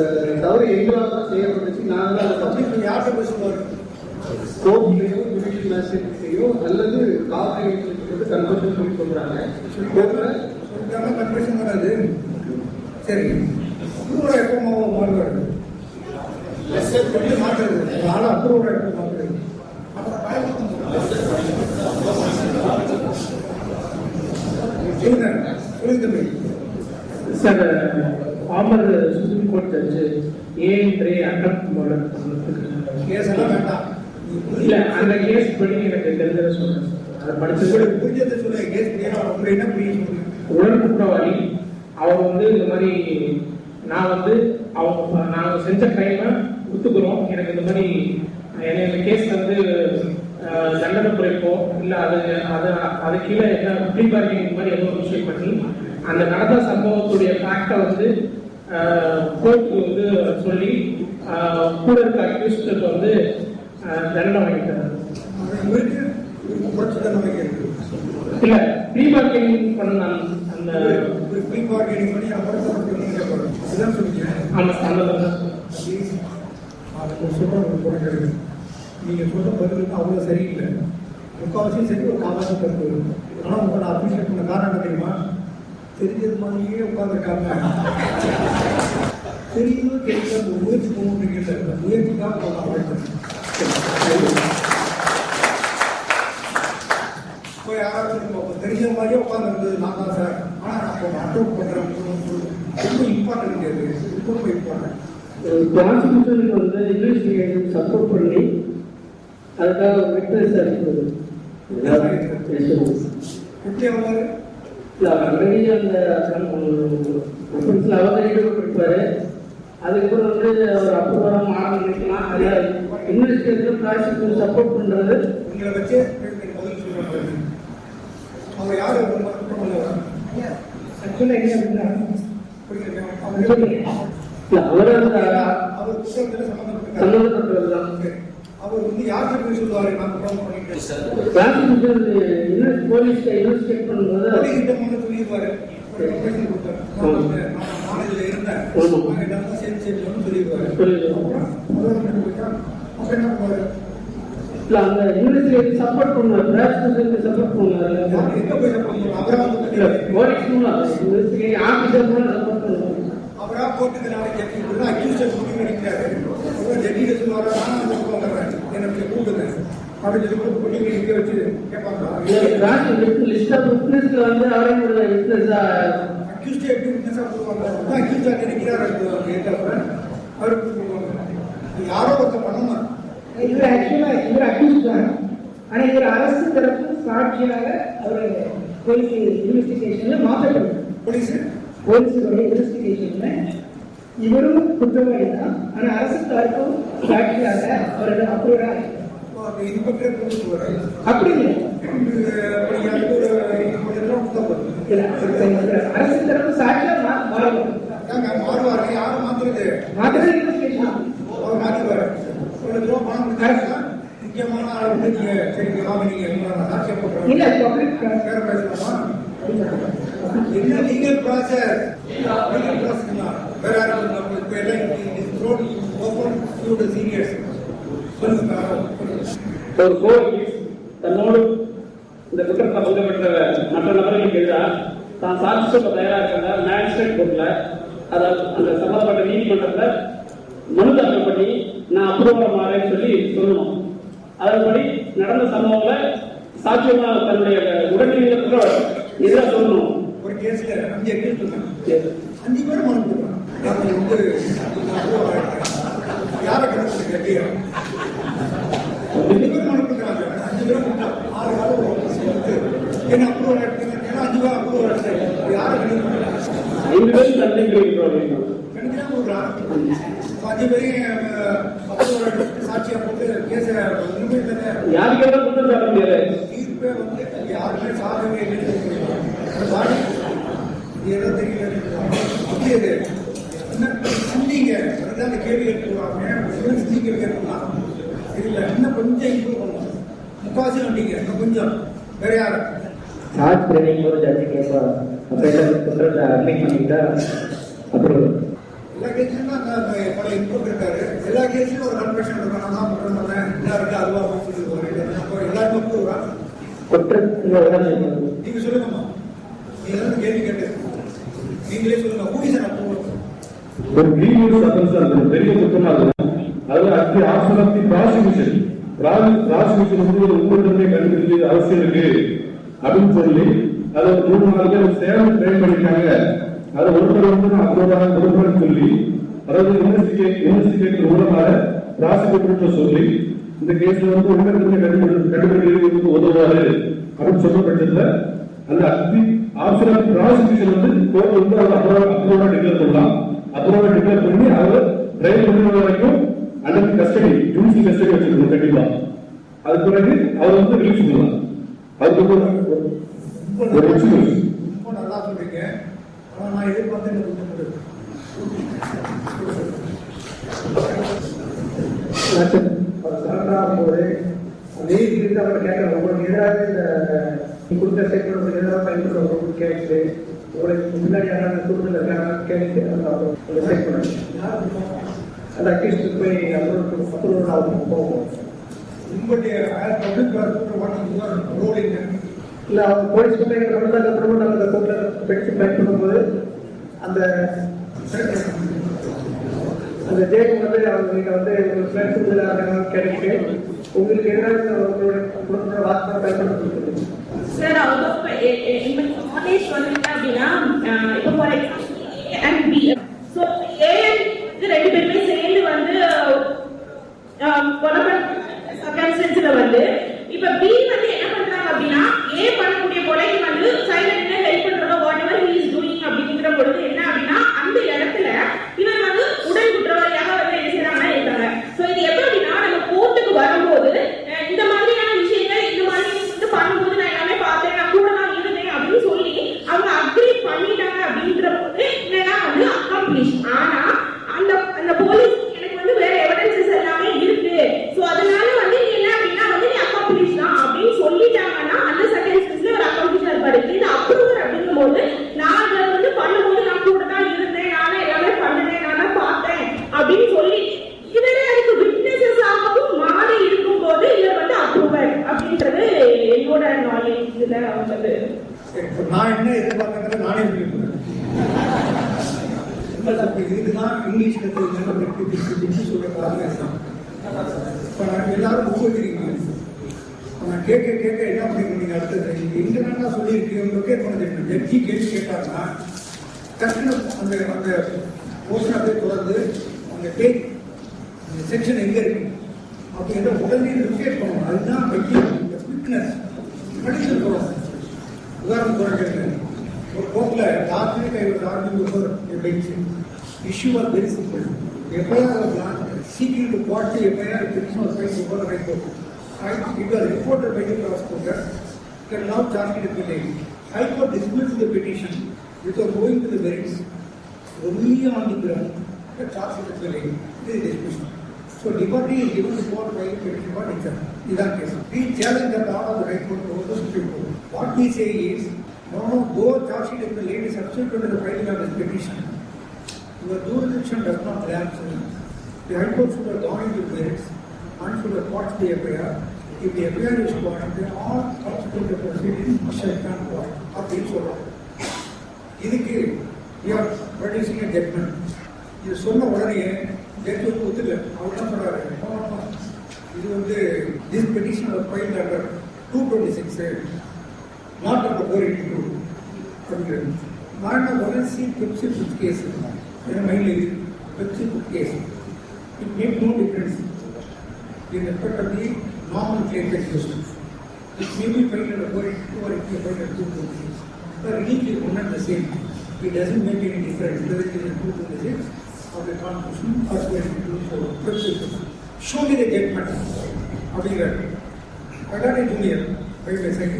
தவறு எங்களால் தான் செய்யப்பட்டுச்சு நாங்க தான் அப்படி யார்கிட்ட பேசுவார் கோர்ட்லயோ ஜுடிஷியல் மேஜிஸ்ட்ரேட்லயோ அல்லது காவல் கன்வர்ஷன் சொல்லி சொல்றாங்க கன்வர்ஷன் வராது சரி அப்ரூவரா எப்போ மாறுவாரு மாற்றுறது ஆனா அப்ரூவரா எப்போ மாற்றுறது Sir, former Supreme Court Judge A.N. Anand கேஸெல்லாம் வேண்டாம் இல்ல அந்த கேஸ் படி எனக்கு தெரிஞ்சதை சொல்றேன் அதை படிச்சது புரிஞ்சதை சொல்லுங்க கேஸ் உங்களை என்ன புரியும் உடல் குற்றவாளி அவர் வந்து இந்த மாதிரி நான் வந்து அவங்க நாங்கள் செஞ்ச கிரைமை ஒத்துக்கிறோம் எனக்கு இந்த மாதிரி இந்த கேஸ் வந்து தண்டனை குறைப்போ இல்லை அது கீழே என்ன ப்ரீ பார்க்கிங் மாதிரி ஏதோ ஒரு விஷயம் பண்ணி அந்த நடந்த சம்பவத்துடைய ஃபேக்டை வந்து கோர்ட்டுக்கு வந்து சொல்லி கூட இருக்க அக்யூஸ்டுக்கு வந்து தண்டனை வாங்கிட்டாரு. இல்ல ப்ரீ பார்க்கிங் பண்ண அந்த ப்ரீ பார்க்கிங் பண்ணி அப்புறம் சொல்லுங்க ஆமா அந்த நீங்க சொல்ற பதிலுக்கு அவ்வளவு சரியில்லை முக்கால்வாசியும் சரி ஒரு காவாசி கருத்து வரும் ஆனா உங்களை அப்ரிஷியேட் பண்ண காரணம் என்ன தெரியுமா தெரிஞ்சது மாதிரியே உட்காந்துருக்காங்க தெரியும் தெரியல ஒரு முயற்சி போகணுன்றீங்க முயற்சிக்காக இப்போ யாராவது தெரிஞ்ச மாதிரியே உட்காந்துருந்தது நான் தான் சார் ஆனா நான் இப்போ அப்ரோட் பண்றேன் ரொம்ப இம்பார்ட்டன்ட் கிடையாது ரொம்ப இம்பார்ட்டன்ட் ப்ராசிக்யூஷனுக்கு வந்து இன்வெஸ்டிகேஷன் சப்போர்ட் பண்ணி அதுக்காக விட்னஸ் அனுப்புறது எப்படி அவங்க இல்லை ஆல்ரெடி அந்த அவர் ஈடுபட்டிருப்பாரு அதுக்கப்புறம் வந்து அவர் அப்ரூவராக மாற நினைக்கலாம் அதில் இன்வெஸ்டிகேஷன் ப்ராசிக்யூஷன் சப்போர்ட் பண்ணுறது உங்களை வச்சு பதில் சொல்றாங்க அவங்க யாரு ஆக்சுவலாக என்ன அப்படின்னா அவர் அவர் புத்தகத்தில் சம்பந்தப்பட்டது தான் அவர் வந்து யாருக்கு போய் சொல்லுவாரு நான் ப்ரோமோட் பண்ணிட்டேன் போலீஸ் இன்வெஸ்டிகேட் பண்ணும்போது சொல்லிடுவாரு நாலேஜ்ல இருந்தேன் சேர்ந்து சொல்லிடுவாரு அப்புறம் என்ன பண்ணுவாரு அந்த யூனிவர்சிட்டி சப்போர்ட் பண்ணுவார் பிரான்ச் சப்போர்ட் பண்ணுவார் எங்க போய் சப்போர்ட் அவரா போலீஸ் யூனிவர்சிட்டி ஆஃபீஸர் சப்போர்ட் பண்ணுவார் அவரா கோர்ட்டுக்கு நாளைக்கு ஜட்ஜி அக்யூஸ்ட் முடிவு பண்ணிக்கிறாரு ஜட்ஜில சொல்லுவாரு நான் வந்துடுறேன் எனக்கு கூப்பிடுங்க அப்படின்னு சொல்லி முடிவு நிற்க வச்சு கேட்பாங்க லிஸ்ட் ஆஃப் விட்னஸ்ல வந்து அவரே ஒரு விட்னஸா அக்யூஸ்ட் எப்படி விட்னஸா போடுவாங்க அக்யூஸ்டா நினைக்கிறாரு அவருக்கு போடுவாங்க யாரோ ஒருத்தர் பண்ணணும் இவர் ஆக்சுவலா இவர் அக்யூஸ்ட் தான் ஆனா இவர் அரசு தரப்பு சாட்சியாக அவர் போலீஸ் இன்வெஸ்டிகேஷன்ல மாற்றப்படும். போலீஸுடைய இன்வெஸ்டிகேஷன்ல இவரும் குற்றவாளி தான். ஆனா அரசு தரப்பும் சாட்சியாக அவரோட அப்ரூவரா அப்படி இல்லை. அரசு தரப்பு சாட்சியா மாறுவாங்க. மாத்திரம் இன்வெஸ்டிகேஷன் இல்ல பப்ளிக் என்ன லீகல் ப்ராசஸ் வேற சீரியஸ் ஒரு கோர்ட் தன்னோடு இந்த குற்றத்தை பங்கு பெற்ற மற்ற நபர்களுக்கு எதிராக தான் சாட்சி சொல்ல தயாராக இருக்கிற மேஜிஸ்ட்ரேட் கோர்ட்ல அதாவது அந்த சம்பந்தப்பட்ட நீதிமன்றத்தை மனு தாக்கல் பண்ணி நான் அப்ரூவல் மாறேன்னு சொல்லணும். அதன்படி நடந்த சம்பவங்களை சாட்சியமா தன்னுடைய உடனடியாக எதிராக சொல்லணும். ஒரு கேஸ்ல 5 கேஸ் இருக்காங்க, 5 பேரும் மனு கொடுக்குறாங்க. யாரை கணக்கு கேட்டியா 5 பேரும் மனு கொடுக்குறாங்க. 5 பேரும் கொடுத்தாங்க 6 வாரம் என்ன அப்ரூவல் எடுத்துங்க. ஏன்னா 5 பேரும் அப்ரூவல் எடுத்தாங்க. யாரை கணக்கு 5 பேரும் தண்டனை கொடுக்குறாங்க. 5 பேரையும் அப்ரூவல் எடுத்து சாட்சியா போட்டு கேஸ யாருக்கு எல்லாம் குற்றம் சாட்ட முடியாது. தீர்ப்பே வந்து யாருமே சாதகமே இல்லைன்னு ஏதோ தெரியல. சொன்னீங்க அந்த கேள்வி எடுத்துருவாங்க. கேட்கலாம் இல்ல இன்னும் கொஞ்சம் இம்ப்ரூவ் பண்ணலாம். முக்காசி வந்தீங்க இன்னும் கொஞ்சம் வேற யாரும் சார்ஜ் ட்ரைனிங் ஒரு ஜட்ஜி கேட்பா குற்றத்தை அட்மிட் பண்ணிட்டா அப்புறம் எல்லா கேஸ்லயும் பல இம்ப்ரூவ் இருக்காரு. எல்லா கேஸ்லயும் ஒரு கன்ஃபெஷன் இருக்கும். நான் தான் பண்ணுறேன் எல்லாருக்கும் அதுவா எல்லாருமே அப்ரூவ் நீங்க சொல்லுங்கம்மா. நீங்க கேள்வி கேட்டு நீங்களே சொல்லுங்க. மூவிஸ் அப்ரூவ் ஒரு கிரீவியஸ் அஃபென்ஸ் அந்த பெரிய குற்றமா இருக்கும். அதுல at option of the prosecution வந்து ஒரு ஊழலை கண்டுபிடிச்சு அவசியம் இருக்கு அப்படின்னு சொல்லி அதை 3-4 பேர் சேலம் ட்ரெயின் பண்ணிருக்காங்க. அதை ஒருத்தர் வந்து நான் அப்ரூவ் கொடுப்பேன்னு சொல்லி அதாவது இன்வெஸ்டிகேட்டர் மூலமாக ப்ராசிக்யூட்டர் சொல்லி இந்த கேஸ்ல வந்து கண்டுபிடிக்கிறதுக்கு உதவுவாரு அப்படின்னு சொல்ற பட்சத்துல அந்த ஆப்ஷன் ஆஃப் ப்ராசிக்யூஷன் வந்து கோர்ட் வந்து அவர் அப்ரூவா டிக்ளேர் பண்ணலாம். அப்ரூவா டிக்ளேர் பண்ணி அவர் ட்ரையல் பண்ணுற வரைக்கும் அண்டர் கஸ்டடி ஜுடிஷியல் கஸ்டடி வச்சிருக்கணும் கண்டிப்பா. அது பிறகு அவர் வந்து ரிலீஸ் பண்ணலாம். அதுக்கு ஒரு எக்ஸ்கியூஸ் ரொம்ப நல்லா சொல்றீங்க. ஆனா நான் எதிர்பார்த்து போது நீதி அவர் கேட்கறது உங்களுக்கு எதிராக இந்த கொடுத்த ஸ்டேட்மெண்ட் எதிராக பயன்படுத்த கேட்டு உங்களுக்கு முன்னாடியான சூழ்நிலை கேட்டு அந்த அக்யூஸ்ட் போய் அப்ரூவல் போகும். உங்களுடைய பப்ளிக் ரோல் என்ன? இல்ல அவங்க போலீஸ் அப்புறமா அந்த கோர்ட்ல பெட்டிஷன் ஃபைல் பண்ணும்போது அந்த ஜெயிக்கு வந்து அவங்க நீங்க வந்து ஃப்ரெண்ட்ஸ் கேட்டு உங்களுக்கு எதிராக உங்களோட வார்த்தை பயன்படுத்த சார் அவுட் ஆஃப் நாலேஜ் வந்துங்க அப்படின்னா இப்போ for example A and B. So A and 2 பேருமே சேர்ந்து வந்து சர்க்கம்ஸ்டன்ஸ்ல வந்து இப்ப பி வந்து என்ன பண்றாங்க அப்படின்னா ஏ பண்ணக்கூடிய கொலைக்கு வந்து சைலண்ட்ல ஹெல்ப் பண்றதோ what ever he is doing அப்படிங்கிற பொழுது என்ன அப்படின்னா அந்த இடத்துல இவர் வந்து உடல் குற்றவாளியாக வந்து என்ன செய்யறாங்கன்னா இருக்காங்க. ஸோ இது எப்படி அப்படின்னா நம்ம கோர்ட்டுக்கு வரும்போது இந்த மாதிரியான விஷயங்கள் இந்த மாதிரி வந்து பண்ணும்போது நான் எல்லாமே பார்த்தேன், நான் கூட தான் இருந்தேன் அப்படின்னு சொல்லி அவங்க அக்ரி பண்ணிட்டாங்க அப்படின்ற போது என்னன்னா வந்து அக்காம்ப்ளிஷ். ஆனா அந்த போலீஸ் எனக்கு வந்து வேற எவிடன்சஸ் எல்லாமே இருக்கு. ஸோ அதனால வந்து என்ன அப்படின்னா வந்து நீ அக்காம்ப்ளிஷ் தான் அப்படின்னு சொல்லிட்டாங்கன்னா அந்த செகண்ட்ஸ்ல ஒரு அக்காம்ப்ளிஷா இருப்பாரு. இது அப்ரூவர் அப்படிங்கும் போது நான் அதை வந்து பண்ணும்போது நான் கூட தான் இருந்தேன், நானே எல்லாமே பண்ணினேன், நான் தான் பார்த்தேன் அப்படின்னு சொல்லி இவரே அதுக்கு விட்னஸஸ் ஆகவும் மாறி இருக்கும் போது இவர் வந்து அப்ரூவர் அப்படின்றது என்னோட நாலேஜ். இதுல வந்து நான் என்ன எதிர்பார்க்கறது நானே சொல்லியிருக்கேன். இதுதான் இங்கிலீஷ் கற்றுக்கு சொல்ற காரணம். எல்லாரும் புக் வச்சிருக்கீங்க. நான் கேட்க என்ன பண்ணிருக்கீங்க அடுத்தது என்னென்ன சொல்லியிருக்கீங்க லொக்கேட் பண்ண தெரியும். ஜட்ஜி கேள்வி கேட்டாங்கன்னா டக்குனு அந்த போர்ஷன் அப்படியே தொடர்ந்து அந்த டேக் அந்த செக்ஷன் எங்க இருக்கு அப்படிங்கிற உடனே லொக்கேட் பண்ணணும். அதுதான் குவிக்னஸ் படிச்சிருக்கிறோம். உதாரணம் சொல்றேன். ஒரு கோர்ட்ல last week I was arguing before a bench. Issue was very simple. FIR was launched seeking to quash the FIR petition was filed before the High Court. It was reported by the prosecutor that now charge sheet is delayed. High Court dismissed the petition without going to the merits. Only on the ground the charge sheet is delayed. This is dismissed. So liberty is given to court by the petition for itself. In that case, we challenge the order of the High Court over the Supreme Court. What we say is, no, though charge sheet is delayed subsequent to the filing of this petition, your jurisdiction does not lapse. The High Court should have gone into merits and should have quashed the FIR. If the FIR is quashed, then all subsequent proceedings shall come quashed. அப்படின்னு சொல்றோம். இதுக்கு we are producing a judgment. இது சொன்ன உடனே ஜட்ஜ் வந்து ஒத்துக்கல. அவர் என்ன சொல்றாரு? இது வந்து this petition was filed under 226, not under 482. அப்படிங்கிறது. நான் என்ன சி பெப்சி புட் கேஸ் என் மைண்டில் Pepsi food case. It makes no difference in respect of the nomenclature used. It may be filed under 482 or it may be filed under 226. The relief is one and the same. It doesn't make any difference whether it is in 226 or the Constitution or 482. Show me the judgment. அப்படிங்கிறார். I got a junior by my side.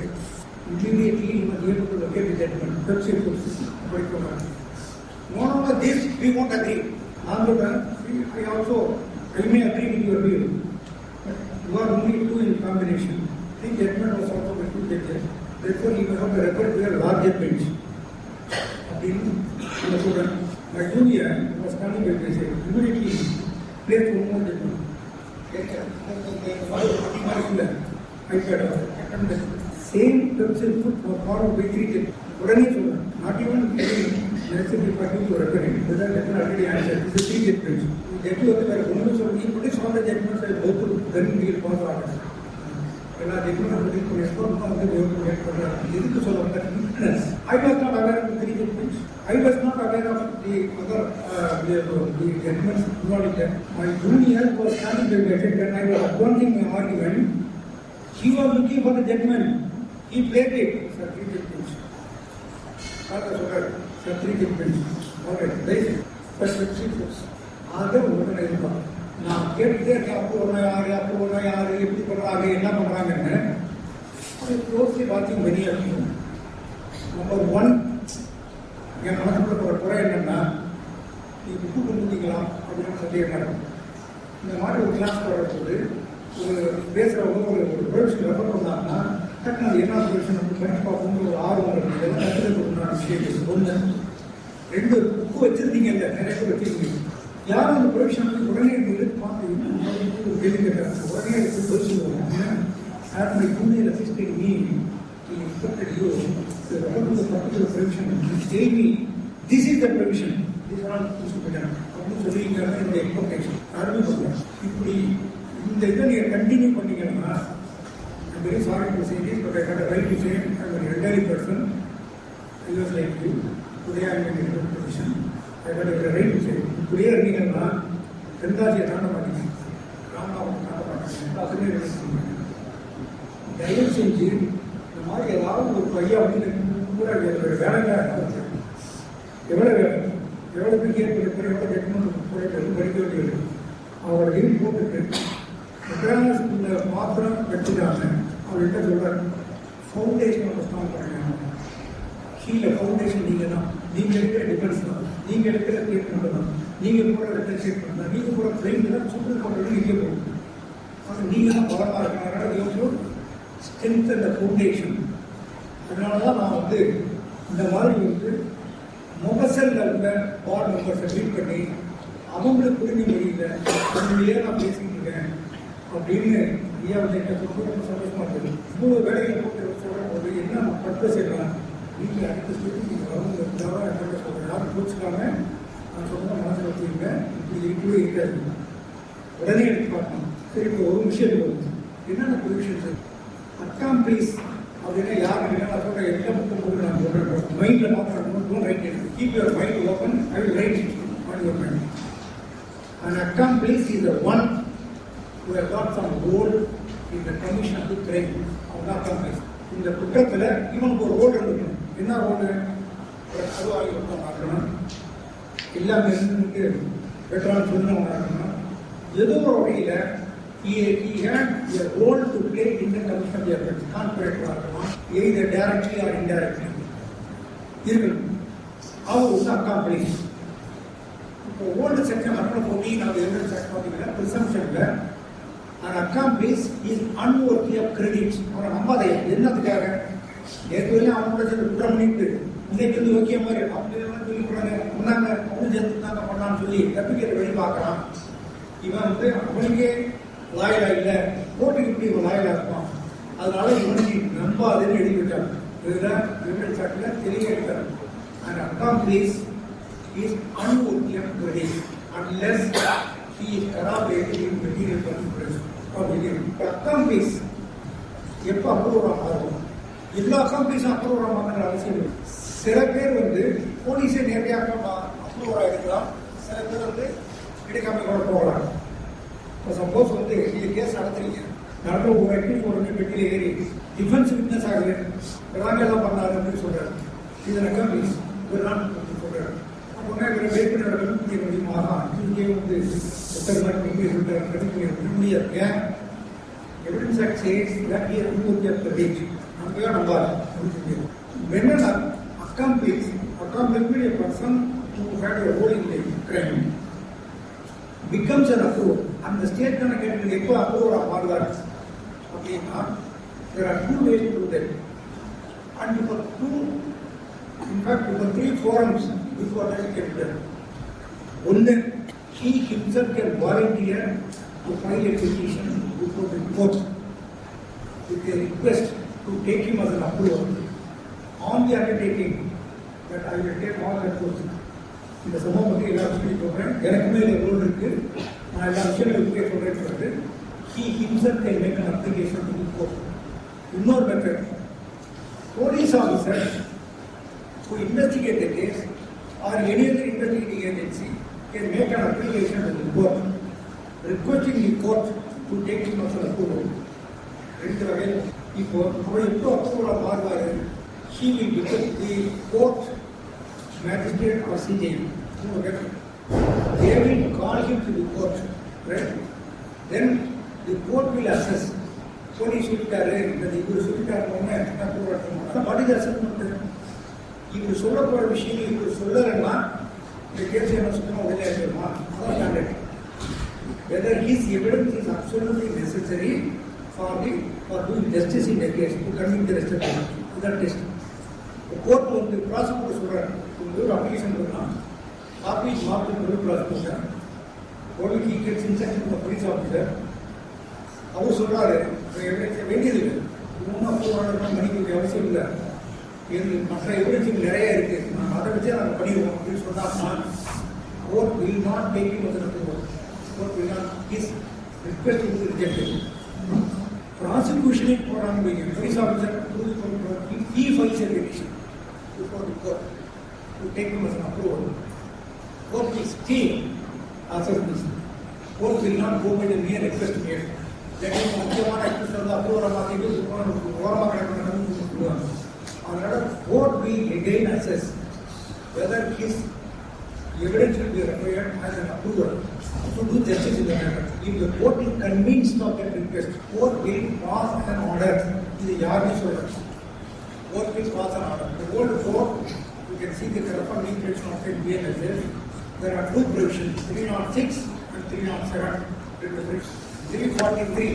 Immediately he was able to locate the judgment. Pepsi Foods. None of this we won't agree. I also, I may agree with your view, but you are only two in combination. The judgment was also by two judges. Therefore, you have to refer to a larger bench. My junior was coming with me, immediately placed one more judgment. I said, same Pepsi Food was followed by 3 judges. Not even getting necessary for you to refer it. Because that is already answered. This is 3 judgments. Judge was there. He put all the judgments as both then we will pass orders. When I did not put it for I was not aware of the 3 judgments. I was not aware of the other the judgments involved there. My junior was standing by my side and I was advancing my argument. He was looking for the judgment. He played it. Sir, 3 judgments. நான் கேட்டுட்டே இருக்கேன். அப்புறம் யாரு எப்படி பண்றாங்க என்ன பண்றாங்கன்னு க்ளோஸ்லி வாட்சிங் வெரி இருக்கும். நம்பர் 1 என் மனசுக்குள்ள ஒரு குறை என்னன்னா, நீ புக்கு கொடுத்தீங்களா அப்படின்னு சொல்லியிருக்காங்க. இந்த மாதிரி ஒரு கிளாஸ் போடுறது ஒரு பேசுறவங்க ஒரு ப்ரொஃபஷன் ரெஃபர் பண்ணாங்கன்னா டக்குனு அது என்ன ப்ரொஃபஷன் அப்படி படிச்சு பார்க்கணுங்கிற ஒரு ஆர்வம் இருக்குது. எல்லாம் கற்றுக்கிறதுக்குண்டான விஷயம் ஒன்று. 2 புக்கு வச்சிருந்தீங்கல்ல, நிறைய பேர் வச்சிருக்கீங்க. யாரும் அந்த ப்ரொஃபஷன் வந்து உடனே பார்த்து கேள்வி கேட்டாங்க. உடனே எடுத்து பதில் சொல்லுவாங்க. As my junior assisted me, he instructed you to refer to the particular provision which tell me this is the provision. This is all supposed to be done. அப்படின்னு சொல்லியிருக்காங்க. இந்த எக்ஸ்பெக்டேஷன் யாருமே சொல்லுவாங்க. இப்படி இந்த இதை நீங்கள் கண்டினியூ பண்ணீங்கன்னா, I'm very sorry to say this, but I had a right to say I'm an elderly person. I was like you. Today I am in a different position. I had a right to say it. இப்படியே இருந்தீங்கன்னா தென்காசியை தாண்ட மாட்டீங்க, ராமநாதபுரம் தாண்ட மாட்டீங்க, அதுலேயே தயவு செஞ்சு இந்த மாதிரி ஏதாவது ஒரு பையா வந்து கூட வேலைக்காக எவ்வளோ பேர் கேட்க எவ்வளோ ஜட்மெண்ட் படிக்க வேண்டியது அவரோட லீவ் போட்டுட்டு இந்த மாத்திரம் வச்சுட்டாங்க. அவர் என்ன சொல்றாரு, ஃபவுண்டேஷன் ஸ்ட்ராங் பண்ணுறாங்க. கீழே ஃபவுண்டேஷன் நீங்கள் தான், நீங்கள் எடுக்கிற டிஃபென்ஸ் தான், நீங்கள் எடுக்கிற ஸ்டேட்மெண்ட் தான், நீங்கள் போகிற ரெட்டர் ஸ்டேட்மெண்ட் தான், நீங்கள் போகிற ட்ரெயின் தான் சுப்ரீம் கோர்ட்டில் இங்கே போகும். ஆனால் நீங்கள் தான் பலமாக இருக்கிறனால ஸ்ட்ரென்த் அந்த ஃபவுண்டேஷன். அதனால தான் நான் வந்து இந்த மாதிரி வந்து முகசல்ல இருந்த வார்டு மெம்பர்ஸை மீட் பண்ணி அவங்களுக்கு புரிஞ்ச முடியல, உண்மையிலேயே நான் பேசிக்கிட்டு இருக்கேன் அப்படின்னு ஐயா வந்து என்ன சொல்றது சந்தோஷமா இருக்குது. இவ்வளோ வேலைகளை போட்டு சொல்லும்போது என்ன பர்பஸ் என்ன, நீங்கள் அடுத்த ஸ்டேஜ் நீங்கள் வரவங்க இருந்தாலும் என்ன சொல்கிறேன், யாரும் போச்சுக்காம நான் சொன்ன மனசில் வச்சுருக்கேன். இப்படி இருக்கவே இருக்காது, உடனே எடுத்து பார்க்கணும். சரி, இப்போ ஒரு விஷயம் வருது, என்னென்ன ப்ரொவிஷன்ஸ் அக்காம்ப்ளீஸ் அப்படின்னா யார் நான் சொல்கிறேன், எல்லா புத்தகம் போது நான் சொல்கிறேன். மைண்டில் மாத்திரம் right it, keep your mind open, I will write it on your mind. An accomplice is the one who has got some role in the commission of the crime. Accomplice. இந்த குற்றத்தில் இவனுக்கு ஒரு ரோல் இருக்கு. என்ன ரோடு அது வாங்கி கொடுத்தவங்க இருக்கணும், எல்லாமே இருந்து பெட்ரோல் சொன்னவங்க இருக்கணும். ஏதோ ஒரு வகையில் he had a role to play in the commission of the effort. Corporate either directly or indirectly. அவர் வந்து அக்காம்பிளிஷ். இப்போ old section 114 of evidence act பார்த்தீங்கன்னா ப்ரிசம்ப்ஷன்ல an accomplice is unworthy of credit. அவனை நம்பாதே. என்னத்துக்காக? ஏற்கனவே அவனோட சேர்ந்து குற்றம் பண்ணிட்டு இன்னைக்கு வந்து ஓகே மாதிரி அப்படிலாம் சொல்லி போனாங்க, முன்னாங்க அவனு சேர்த்து தாங்க பண்ணான்னு சொல்லி தப்பிக்கிற வழி பார்க்கலாம். இவன் வந்து அவனுக்கே லாயலா இல்லை, கோர்ட்டுக்கு இப்படி இவன் லாயலா இருப்பான், அதனால இவனுக்கு நம்பாதுன்னு எழுதி விட்டாங்க. இதுதான் எவிடன்ஸ் ஆக்ட்ல தெளிவாக இருக்காரு. An accomplice is unworthy of credit unless he is corroborated in material consequence of the accomplice. எப்போ அப்ரூவ் ஆகும்? எல்லா அக்காம்பிளிஸும் அப்ரூவ் ஆகணுங்கிற அவசியம் இல்லை. சில பேர் வந்து போலீஸே நேரடியாக அப்ரூவ் ஆகிருக்கலாம், சில பேர் வந்து கிடைக்காம கூட போகலாம். இப்போ சப்போஸ் வந்து நீங்கள் கேஸ் நடத்துறீங்க, நடத்த ஒரு வக்கீல் ஒரு பெட்டியில் ஏறி டிஃபென்ஸ் விட்னஸ் ஆகுது, எல்லாம் பண்ணாரு அப்படின்னு சொல்றாரு, இது அக்காம்பிளிஸ் ஒரு நாள் சொல்றாரு. அப்படின்னா இவர் வெயிட் பண்ணி நடக்க முடியுமா? இங்கே வந்து எத்தனை நாள் சொல்றாரு முடியாது. ஏன்? Evidence Act says that he is unworthy of credit. நம்ம நம்பாது. When an accomplice means a person who had a role in the crime becomes an approver. அந்த ஸ்டேட் கணக்கு எப்போ அப்ரூவர் மாறுவார் அப்படின்னா there are two ways to do that. And for three forums before that can be done. One, he himself can volunteer to file a petition before the court with a request to take him as an approver on the undertaking that I will take all that course. இந்த சமூகத்தை எல்லா விஷயத்தையும் சொல்றேன், எனக்குமே இந்த ரோல் இருக்கு, நான் எல்லா விஷயங்களுக்கே சொல்றேன். He himself can make an application to the court. இன்னொரு method, police officer who investigate the case or any other investigating agency can make an application to the court requesting the court to take him as an approval. ரெண்டு வகையில் இப்போ அவர் எப்போ அப்ரூவலாக மாறுவார்? He will become the court magistrate or CJI. They will call him to the court, right? Then the court will assess. Police சொல்லிட்டாரு, இவர் சொல்லிட்டாருன்னு அப்ரூவல் பண்ணணும். What is assessment? இவர் சொல்ல போகிற விஷயங்கள் இவர் சொல்லலைன்னா இந்த கேஸ் என்ன சுத்தமாக விளையாடுமா? அதான் standard. Whether his evidence is absolutely necessary for doing justice in the case, to convict the rest of the case. That test. The court வந்து prosecutor சொல்றாரு, ஒரு application பண்ணலாம், copy marked to the prosecutor. Only he gets instruction from the police officer. அவர் சொல்றாரு, எவிடன்ஸ் வேண்டியதில்லை, இன்னும் அப்ரூவ் மணிக்கு அவசியம் இல்லை, மற்ற எவிடன்ஸ் நிறைய இருக்கு, நான் அதை வச்சே நாங்கள் பண்ணிடுவோம் அப்படின்னு சொன்னா court will not take him as an approval. Court will not, his request will be rejected. Prosecution போறாங்க, police officer he files a petition before the court to take him as an approval. Court will still assess this. Court will not go by the mere request made. That is முக்கியமான request வந்து அப்ரூவல் மாத்திட்டு ஓரமாக கிடக்கணும்னு சொல்லுவாங்க. அதனால court will again assess whether his evidence will be required as an approval to do justice in the matter. If the court is convinced of that request, court will pass an order. இது யாருமே சொல்றாங்க. Court will pass an order. The old court, you can see the corresponding section of the BNSS. There are two provisions, 306 and 307. 343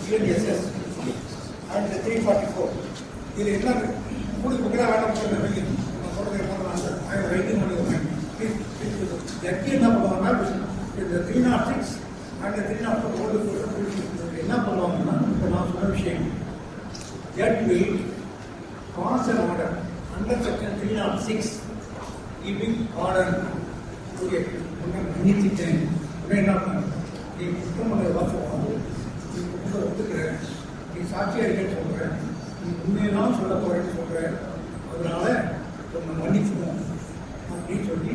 BNSS and the 344. இதில் என்ன மூணு புக்கெல்லாம் வேண்டாம் சொல்றது. நான் சொல்றது என்ன ரைட்டிங் பண்ணி வரேன். ஜட்ஜி என்ன பண்ணுவாங்கன்னா இந்த 306 அண்ட் 304 என்ன பண்ணுவாங்கன்னா, இப்போ நான் சொன்ன விஷயம், judge will pass an order under section 306 giving order. Okay, மன்னிச்சிட்டேன், என்ன பண்ண நீ குற்றம் பண்ண வாசம், நீ குற்றத்தை ஒத்துக்கிறேன், நீ சாட்சியாக இருக்கேன்னு சொல்கிறேன், நீ உண்மையெல்லாம் சொல்ல போறேன்னு சொல்கிறேன், அதனால நம்ம மன்னிச்சுக்கணும் அப்படின்னு சொல்லி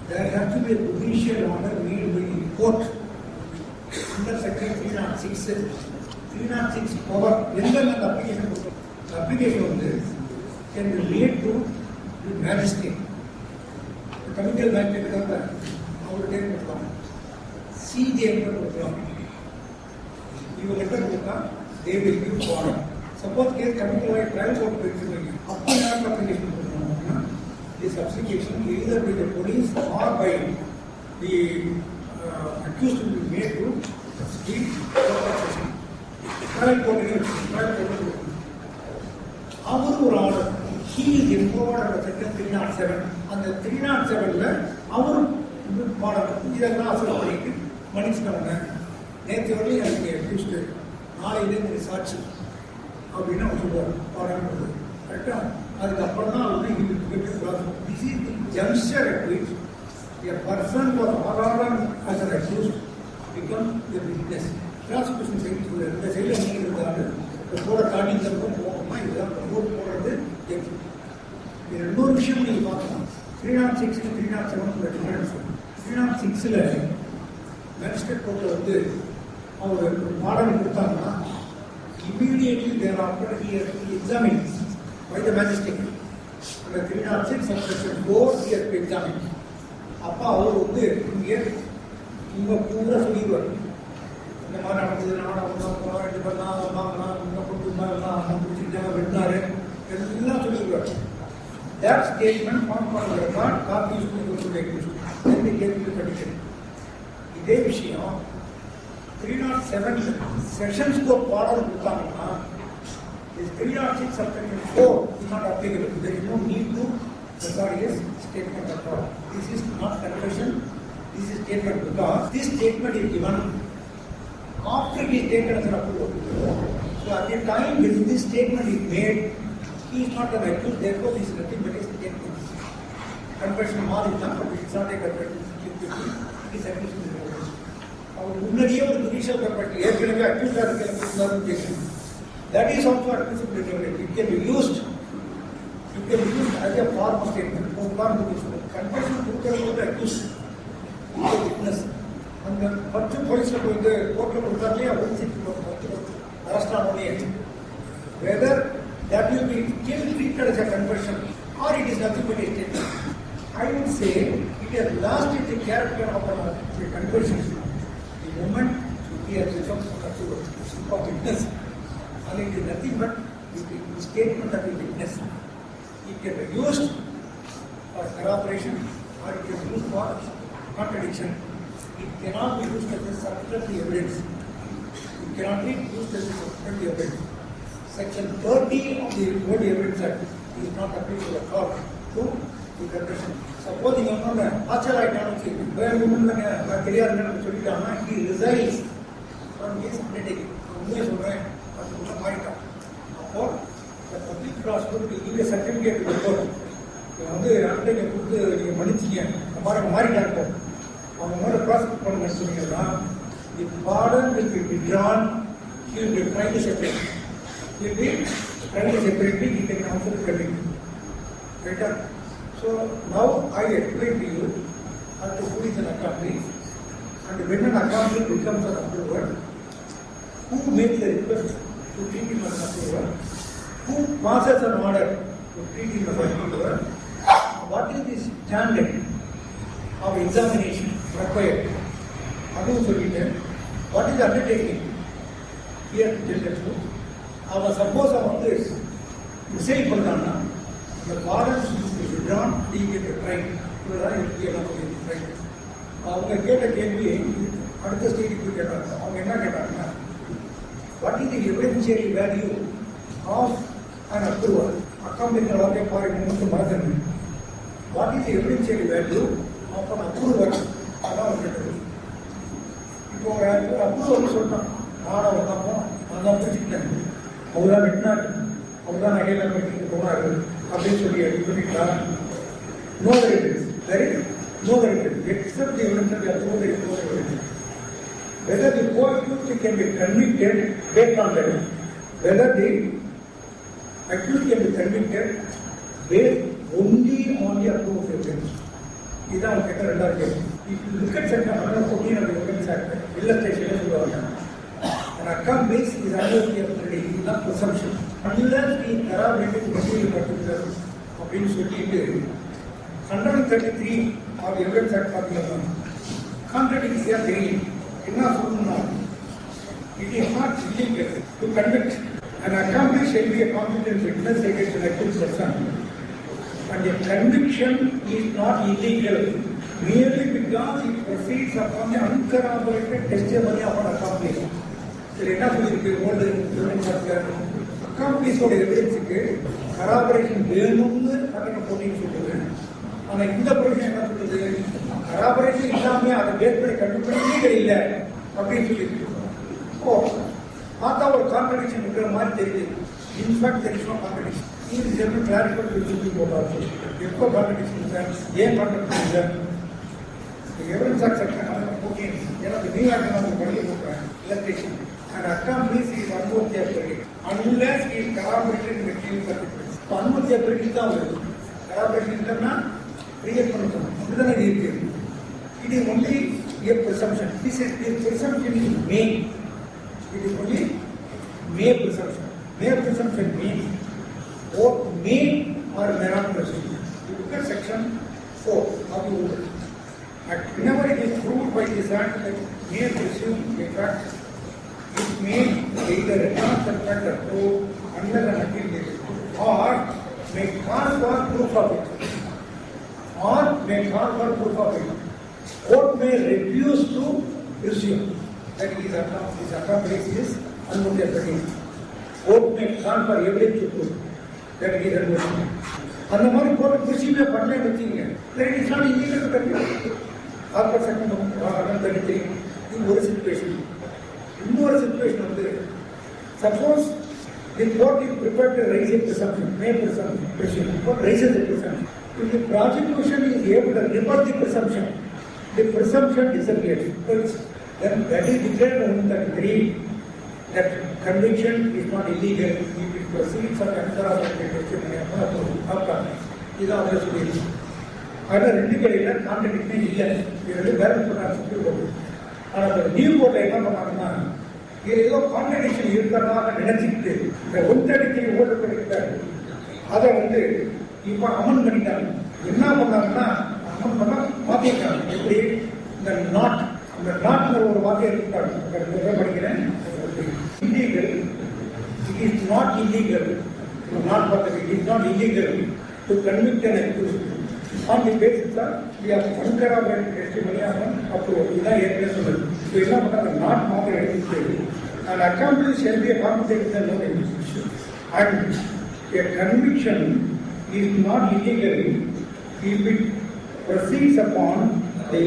there has to be a judicial order made by the court under section 306. 306 power எந்த அப்ளிகேஷன் கொடுத்தோம், அப்ளிகேஷன் வந்து can relate to the magistrate. The chemical magistrate அவருடைய கொடுக்கலாம், CJ கொடுக்கலாம். இவங்க லெட்டர் கொடுத்தா they will give forward. Suppose case chemical trial court போயிடுச்சுங்க, அப்போ என்ன அப்ளிகேஷன் பண்ணுவாங்கன்னா this application either by the police or by the accused will be made to speak protection. Trial court அவர் ஒரு order he is involved under section 307. அந்த 307ல அவர் பாடம் இதெல்லாம் அசல் பண்ணிட்டு மன்னிச்சுட்டவங்க நேற்று வரையும் எனக்கு அக்யூஸ்டு நாளையிலேருந்து சாட்சி அப்படின்னு அவர் சொல்லுவார் பாடம் கரெக்டா. அதுக்கப்புறம் தான் வந்து this is the juncture at which a person was ordered as an accused become the witness. Prosecution side சொல்லுறது இந்த சைடில் நீங்கள் இருந்தாலும் கூட காட்டி தரப்பும் போகணுமா இதுதான் போடுறது. இன்னொரு விஷயம் நீங்கள் பார்க்கலாம், 306 307 டிஃபரன்ஸ். 306ல் மேஜிஸ்ட்ரேட் கோர்ட்டில் வந்து அவர் ஒரு பாடம் கொடுத்தாங்கன்னா immediately thereafter he examined by the magistrate. Under 306 subsection 4 he has to examine. அப்போ அவர் வந்து இங்கே பூரா சொல்லிடுவார், இந்த மாதிரி நடந்தது, நான் இது பண்ணலாம் வாங்கலாம் இன்னும் கொடுத்துருந்தாங்க பிடிச்சிட்டாங்க வெட்டினாரு எல்லாம் சொல்லிடுவார். தட் ஸ்டேட்மெண்ட் ஃபார்ம் பண்ணுறதுனா காப்பி யூஸ் பண்ணி கொடுத்துருக்கேன் கேள்வி படிக்கிறேன். இதே விஷயம் 307 செஷன்ஸ் கோர்ட் பாடம் கொடுத்தாங்கன்னா this 306 subsection 4 is not applicable. There is no need to record his statement at all. This is not confession, this is statement because this statement is given after he is taken as an approval. So at the time when this statement is made, he is not an accused, therefore this is nothing but a statement. Confession more is not, but it's not a confession. It is accused. அவர் முன்னாடியே ஒரு ஜுடிஷியல் ப்ராப்பர்ட்டி ஏற்கனவே அக்யூஸ்டாக இருக்கிற கேட்கணும். That is also admissible. It can be used. It can be used as a form of statement. Confession கொடுக்கறது accused witness. அந்த 10 போலீஸ்ல போயிட்டு கோர்ட்டில் கொடுத்தாலே அரெஸ்ட் ஆனோடனே whether that will be still treated as a confession or it is nothing but a statement. I would say it has lost its character of a confession. The moment he has become a witness, and it is nothing but the statement of a witness. It can be used for corroboration or it can be used for contradiction. It cannot be used as a substantive evidence. It cannot be used as a substantive evidence. Section 30 of the Code Evidence Act is not applicable at all to the confession. Suppose you know that ஆச்சராயிட்டாலும் சரி வேறு ஒன்றும் தெரியாதுன்னு சொல்லிட்டாங்கன்னா he resigns from his undertaking. உண்மையை சொல்கிறேன், அது உள்ள மாறிட்டான். அப்போ the public prosecutor give a certificate to the court. வந்து அண்டை கொடுத்து நீங்கள் மன்னிச்சிங்க மாறிட்டாங்க, அவங்க மேலே ப்ராசிக்யூட் பண்ண சொன்னீங்கன்னா the pardon will be withdrawn, he will be tried separately. He will be tried separately, he can also be convicted. Right? So now I explain to you as to who is an accomplice, and when an accomplice becomes an approver, who makes the request to treat him as an approver, who passes an order to treat him as an approver, what is the standard of examination required? அதுவும் சொல்லிட்டேன். What is the undertaking? Here to tell the truth. அவன் சப்போஸ் அவன் வந்து டிசைட் பண்ணான்னா the pardon is withdrawn, he get a trial. இதுதான் ட்ரையல். அவங்க கேட்ட கேள்வி அடுத்த ஸ்டேஜுக்கு கேட்டாங்க. அவங்க என்ன கேட்டாங்கன்னா what is the evidentiary value of an approval? அக்கம்பெனியில் வார்த்தையை பாருங்க மறந்துடுங்க. What is the evidentiary value of an approval? அதான் கேட்டது. இப்போ ஒரு அப்ரூவல் சொல்லிட்டான், நானும் வந்தாப்போ நான் தான் பிடிச்சிக்கிட்டேன், அவர் தான் வெட்டினாரு, அவர் தான் நகையெல்லாம் வெட்டிட்டு போனாரு அப்படின்னு சொல்லி இது பண்ணிட்டா no evidence, very no evidence, except the evidence of the approval. Whether the co-accused can be convicted based on that, whether the accused can be convicted based only on the approval evidence. இதுதான் அவங்க கேட்ட ரெண்டாவது கேள்வி. If you look at section 114 of the Evidence Act, illustration சொல்லுவாங்க. An accomplice is under the authority, not presumption. Unless the corroborated material particular அப்படின்னு சொல்லிட்டு 133 ஆஃப் எவிடன்ஸ் ஆக்ட் பார்த்தீங்கன்னா கான்ட்ரடிக்ஷியா தெரியும். என்ன சொல்லணும்னா it is not illegal to conduct an accomplice shall be a competent witness against an accused person, and a conviction is not illegal merely because it proceeds upon the uncorroborated testimony of an accomplice. சரி, என்ன சொல்லியிருக்கு ஓல்டு அக்காம்ப்ளிஸோட எவிடன்ஸுக்கு கராபரேஷன் வேணும்னு தண்டனை போட்டின்னு சொல்லுது. ஆனால் இந்த ப்ரொவிஷன் என்ன சொல்லுது, கராபரேஷன் இல்லாமல் அதை பேஸ் பண்ணி கண்டுபிடிக்க இல்லை அப்படின்னு சொல்லியிருக்கு. இப்போ பார்த்தா ஒரு கான்ட்ரடிக்ஷன் இருக்கிற மாதிரி தெரியுது. In fact there is no contradiction. இது German clarify Supreme Court also. எப்போ கான்ட்ரடிக்ஷன் இல்லை, ஏன் கான்ட்ரடிக்ஷன் இல்லை? எவிடன்ஸ் ஆக்ட் செக்ஷன் 114 எனக்கு நியூயார்க் நான் படிக்க போகிறேன் electrician. And accomplice is unworthy of credit unless he is corroborated in the claim certificate. So unworthy of credit தான் வருது. Corroboration இல்லைன்னா create பண்ணணும். அப்படிதான் இது இருக்கு. It is only a presumption. This presumption is made. It is only mere presumption. Mere presumption means or may or may not presume. You look at section 4 of the order. And whenever it is proved by this act that may presume a fact, it may either not the fact of proof under an appeal or may call for proof of it. Or may call for proof of it. Court may refuse to presume that his accomplice is unworthy of credit. Court may call for evidence to prove that he is unworthy. அந்த மாதிரி கோர்ட் பிரச்சனை பண்ணல வச்சுங்க. That is not illegal to conduct. After section 133 இது ஒரு சிச்சுவேஷன். இன்னொரு சிச்சுவேஷன் வந்து suppose the court is prepared to rice a presumption, may presumption, court raises a presumption. If the prosecution is able to rebut the presumption disappears. Then that is declared on 133 that conviction is not illegal if it proceeds on uncorroborated testimony of accomplice. இதான் அவங்க சொல்லியிருக்கு. அதில் ரெண்டு கடையில் கான்ட்ரடிக்ஷன் இல்லை. இது வந்து பேலன்ஸ் பண்ணாங்க சுப்ரீம் கோர்ட். ஆனால் அந்த நியூ கோர்ட்டில் என்ன பண்ணாங்கன்னா இது ஏதோ கான்ட்ரடிக்ஷன் இருக்கிறதாக நினைச்சிக்கிட்டு இந்த 133 ஓட்டு பண்ணிக்கிட்டாரு. அதை வந்து இப்போ அமன் பண்ணிட்டாங்க. என்ன பண்ணாங்கன்னா அமன் பண்ண மாற்றிருக்காங்க. எப்படி இந்த நாட்ங்கிற ஒரு வாக்கியம் இருக்காங்க படிக்கிறேன். Illegal, it is not illegal, not பார்த்தது, it is not illegal to convict an accused on the basis of we have uncorroborated testimony on approval. இதுதான் ஏற்கனவே சொன்னது. ஸோ என்ன பண்ணாங்க, நாட் மாத்திரை எடுத்து an accomplice shall be a competent in the execution and a conviction is not illegal if it proceeds upon the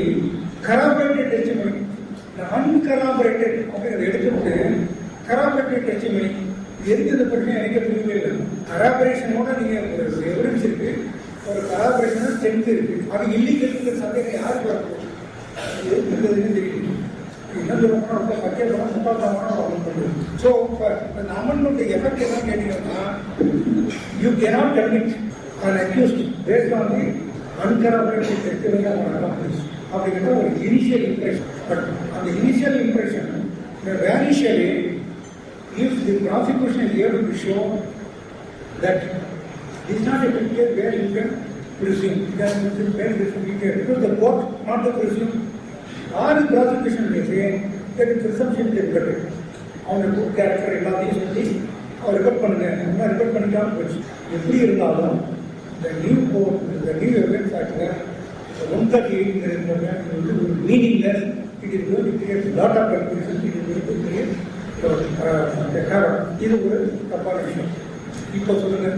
corroborated testimony. The uncorroborated அப்படிங்கிறத எடுத்துட்டு corroborated testimony எரிஞ்சதை பற்றி எனக்கு புரியவே இல்லை. கராபரேஷனோட நீங்கள் எவிடன்ஸ் இருக்கு, ஒரு கராபரேஷன் ஸ்ட்ரென்த் இருக்கு, அது இல்லீகல் சந்தேகம் யாருக்கு வரணும் தெரியும். என்ன சொல்லணும்னா ரொம்ப பக்கியமான முட்டாள்தனமான பண்ணுறது. ஸோ இந்த அமெண்ட்மெண்ட் எஃபெக்ட் என்னன்னு கேட்டீங்கன்னா you cannot convict an accused based on the uncorroborated testimony of an accomplice அப்படிங்கிற ஒரு இனிஷியல் இம்ப்ரெஷன். பட் அந்த இனிஷியல் இம்ப்ரெஷன் வேனிஷியலி if the prosecution is able to show that this is not a case where you can presume, because the court not to presume, or the prosecution may say that the presumption is better. அவங்க குட் கேரக்டர் எல்லாத்தையும் சொல்லி அவர் ரெக்கார்ட் பண்ணுங்க, என்ன ரெக்கார்ட் பண்ணிக்காம போச்சு. எப்படி இருந்தாலும் இந்த நியூ கோர்ட், இந்த நியூ எவிடன்ஸ் ஆக்ட்ல 138 வந்து ஒரு meaningless, it is going to create lot of confusion, it is going to create இது ஒரு தப்பான விஷயம். இப்போ சொல்லுங்க,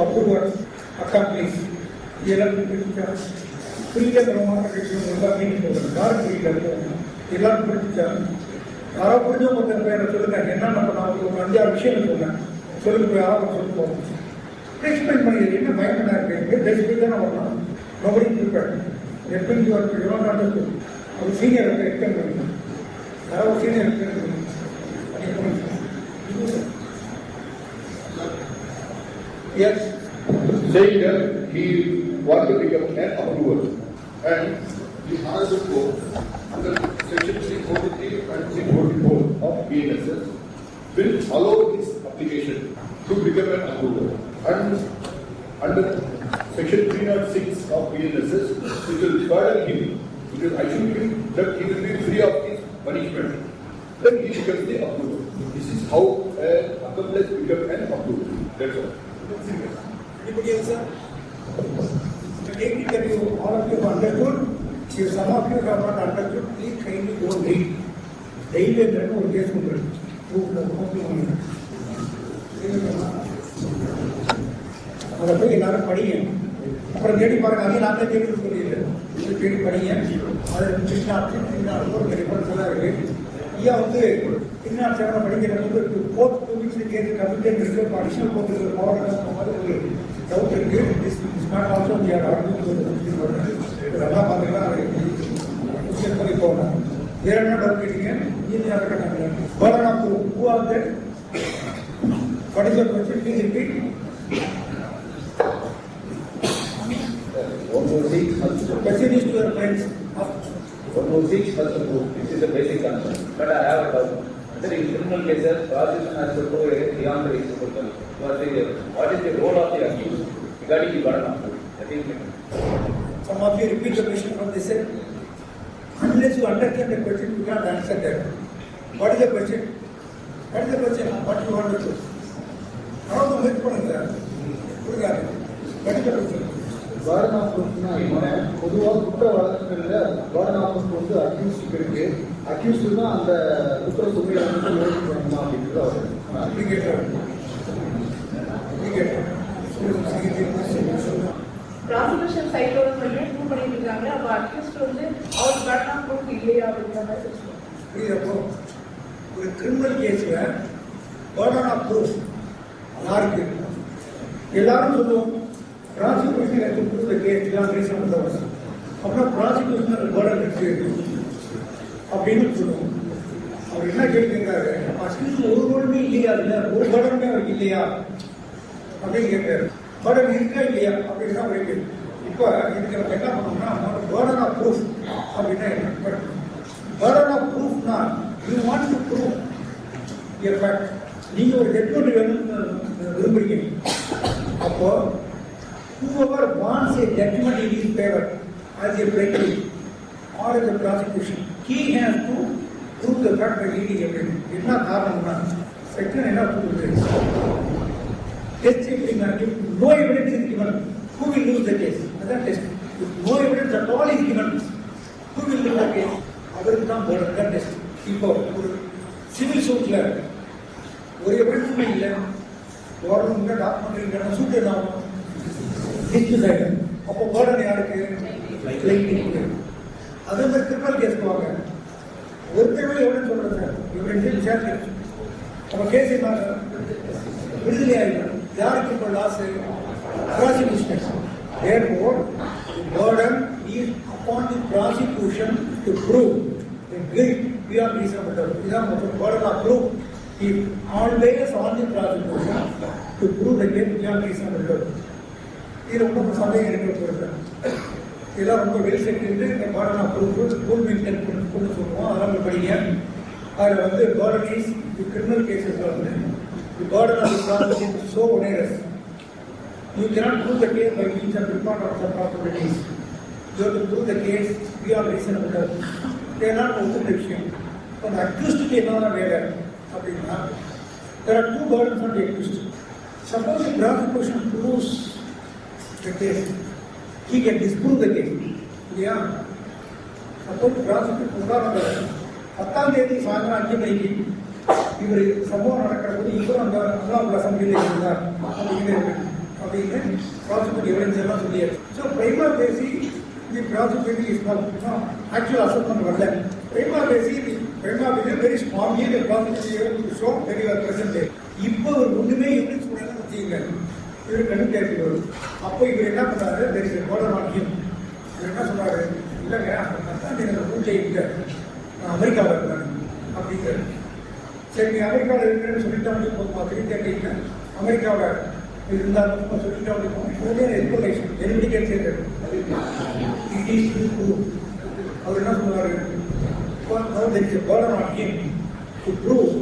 அப்ரூவர்ஸ், அக்காம்ப்ளிஸ் இதெல்லாம் புரிஞ்சமான விஷயம் எல்லாத்தையும் சொல்லுங்க. யாரும் புரியல, எல்லாரும் புரிஞ்சுச்சாங்க. யாரோ புரிஞ்ச ஒருத்தர் பேரை சொல்லுங்க, என்னென்ன பண்ணாங்க, ஒரு 5-6 விஷயம் சொன்னேன் சொல்லுங்க, யாரும் சொல்லி போகணும். எக்ஸ்பிளைன் பண்ணி என்ன பயப்படா இருக்கு, பேசிட்டு தானே வரணும். நோபடி ப்ரிப்பேர்ட் எப்படி ஒரு சீனியர் எக்ஸ்பிளைன் பண்ணிக்கணும். யாரோ சீனியர் எக்ஸ்பிளைன் பண்ணி yes, saying that he wants to become an approver, and the honorable court under section 343 and 344 of BNSS will allow his application to become an approver, and under Section 306 of BNSS, it will burden him. It will assure him that he will be free of his punishment. Then he becomes the approver. This is how an accomplice becomes an approver. That's all. Anybody else, sir? Take it that you, all of you have understood. If some of you have not understood, please kindly go and read. Daily and ஒரு கேஸ் பண்ணுறது அதை போய் எல்லாரும் படிங்க. அப்புறம் தேடி பாருங்க. அதையும் நான் தான் தேடி சொல்லிடுறேன். தேடி படிங்க. அது ஒரு டிஃபரன்ஸ் எல்லாம் இருக்கு. ஐயா வந்து பின்னால் சேவனை படிக்கிறது வந்து கோர்ட் 2 வீக்ஸ் கேஸ் கமிட்டட் இருக்கு. அடிஷனல் கோர்ட் இருக்கிற போராட்டம் மாதிரி ஒரு டவுட் இருக்கு. நாட் ஆல்சோ நல்லா பார்த்தீங்கன்னா பண்ணி போகணும். வேற என்ன டவுட் கேட்டீங்க? burden of proof. Who are that? What is your question? Please repeat. 106. Question is to your friends. 106 first of all, this is a basic concern. But I have a doubt. Sir, in criminal cases, prosecution has to prove beyond the reasonable doubt. What is the role of the accused regarding the burden of proof? That is it. Some of you repeat the question from this side. Unless you understand the question, you cannot answer that. What is the question? What is the question? What you want to do? How to make fun of that? What is the question? burden of proof பொதுவாக குற்ற வழக்குகளில் burden of proof வந்து அக்யூஸ்டுக்கு இருக்கு. அக்யூஸ்டு தான் அந்த குற்ற சுமையை வந்து யோசிச்சு பண்ணணுமா அப்படின்றது அவர் ப்ராசிக்யூஷன் சைட்டோட சொல்லி ப்ரூவ் பண்ணிட்டு இருக்காங்க. அப்போ அக்யூஸ்ட் வந்து அவர் burden of proof இல்லையா அப்படின்ற மாதிரி புரியுதப்போ ஒரு கிரிமினல் கேஸ்ல burden of proof யாருக்கு? எல்லாரும் சொல்லுவோம் prosecution has to prove the case beyond reasonable doubt. அப்புறம் ப்ராசிக்யூஷன் burden இருக்கு அப்படின்னு சொல்லுவோம். அவர் என்ன கேட்கிறாரு? அக்யூஸ்ட் ஒரு ரோலுமே இல்லையா? இல்லை ஒரு burdenமே அவருக்கு இல்லையா அப்படின்னு கேட்கிறாரு. burden இருக்கா இல்லையா அப்படின்னு தான் அவருக்கு. இப்போ இதுக்கு நம்ம என்ன பண்ணோம்னா burden of proof அப்படின்னா என்ன? burden of proof na you want to prove a fact. நீங்க ஒரு ஜட்மெண்ட் வேணும்னு விரும்புறீங்க. அப்போ whoever wants a judgment in his favor as a plaintiff or as a prosecution, he has to prove the fact by reading everything. என்ன காரணம்னா செக்ஷன் என்ன சொல்லுது? டெஸ்ட் எப்படின்னா if no evidence is given, who will lose the case? அதான் test. If no evidence at all is given, who will lose the case? அவருக்கு தான் burden டெஸ்ட். இப்போ ஒரு சிவில் சூட்ல ஒரு எவிடன்ஸுமே இல்லை, கவர்மெண்ட் டாக்குமெண்ட் இல்லைன்னா சூட் என்ன ஆகும்? டிஸ்மிஸ் ஆகிடும். அப்போ burden யாருக்கு? பிளைன்டிஃப்க்கு. அதே மாதிரி கிரிமினல் கேஸ் போவாங்க. ஒருத்தவே எவிடன்ஸ் சொல்றது சார் எவிடன்ஸே விசாரிச்சு அப்போ கேஸ் என்ன விடுதலை ஆகிடும். யாருக்கு இப்போ loss? Prosecution. Therefore, the burden is upon the prosecution to prove the guilt beyond reasonable doubt. This is the burden of proof is always on the prosecution to prove the guilt beyond reasonable doubt. இது ரொம்ப சந்தேகம் இருக்கிறது. இதெல்லாம் ரொம்ப வெல் செட்டில்டு. இந்த burden of proof full maintain பண்ணி சொல்லுவோம். அதெல்லாம் படிங்க. அதில் வந்து burden is the criminal cases வந்து the burden of the prosecution is so onerous. You cannot prove the case by means of report of some probabilities. You have to prove the case beyond reasonable doubt. They are not open விஷயம். இப்போ அந்த அக்யூஸ்டுக்கு என்னென்ன வேலை அப்படின்னா there are two burdens on the accused. Suppose the prosecution proves the case, he can disprove the case. இல்லையா? Suppose the prosecution உதாரணம் 10ஆம் தேதி சாயந்தரம் 5 மணிக்கு இவர் சம்பவம் நடக்கிற போது இவரும் அந்த அல்லாஹ் அசம்பிளியில் இருந்தார் அப்படின்னு ப்ராசிக்யூட் எவிடன்ஸ் எல்லாம் சொல்லியாச்சு. So prima facie the prosecute is actual assessment வரல. Prima facie very strongly the prosecute show very well present. இப்போ ஒரு ஒன்றுமே எவிடன்ஸ் பண்ணலன்னு வச்சுக்கோங்க, இவர் கண்டுபிடிச்சி வரும். அப்போ இவர் என்ன பண்ணாரு? வெரி போர்டர் ஆகியும் இவர் என்ன சொன்னாரு? இல்லைங்க அந்த பூஜை இல்லை, நான் அமெரிக்காவில் இருக்காரு அப்படிங்கிறாரு. சரி, நீ அமெரிக்காவில் இருக்கிறேன்னு சொல்லிட்டாங்க. போதுமா? திருப்பி அமெரிக்காவில் இருந்தாலும் சொல்லிட்டாங்க. எக்ஸ்பிளேஷன் எலிமிடிகேட் செய்யறது அவர் என்ன சொல்லுவாரு? burden on him to prove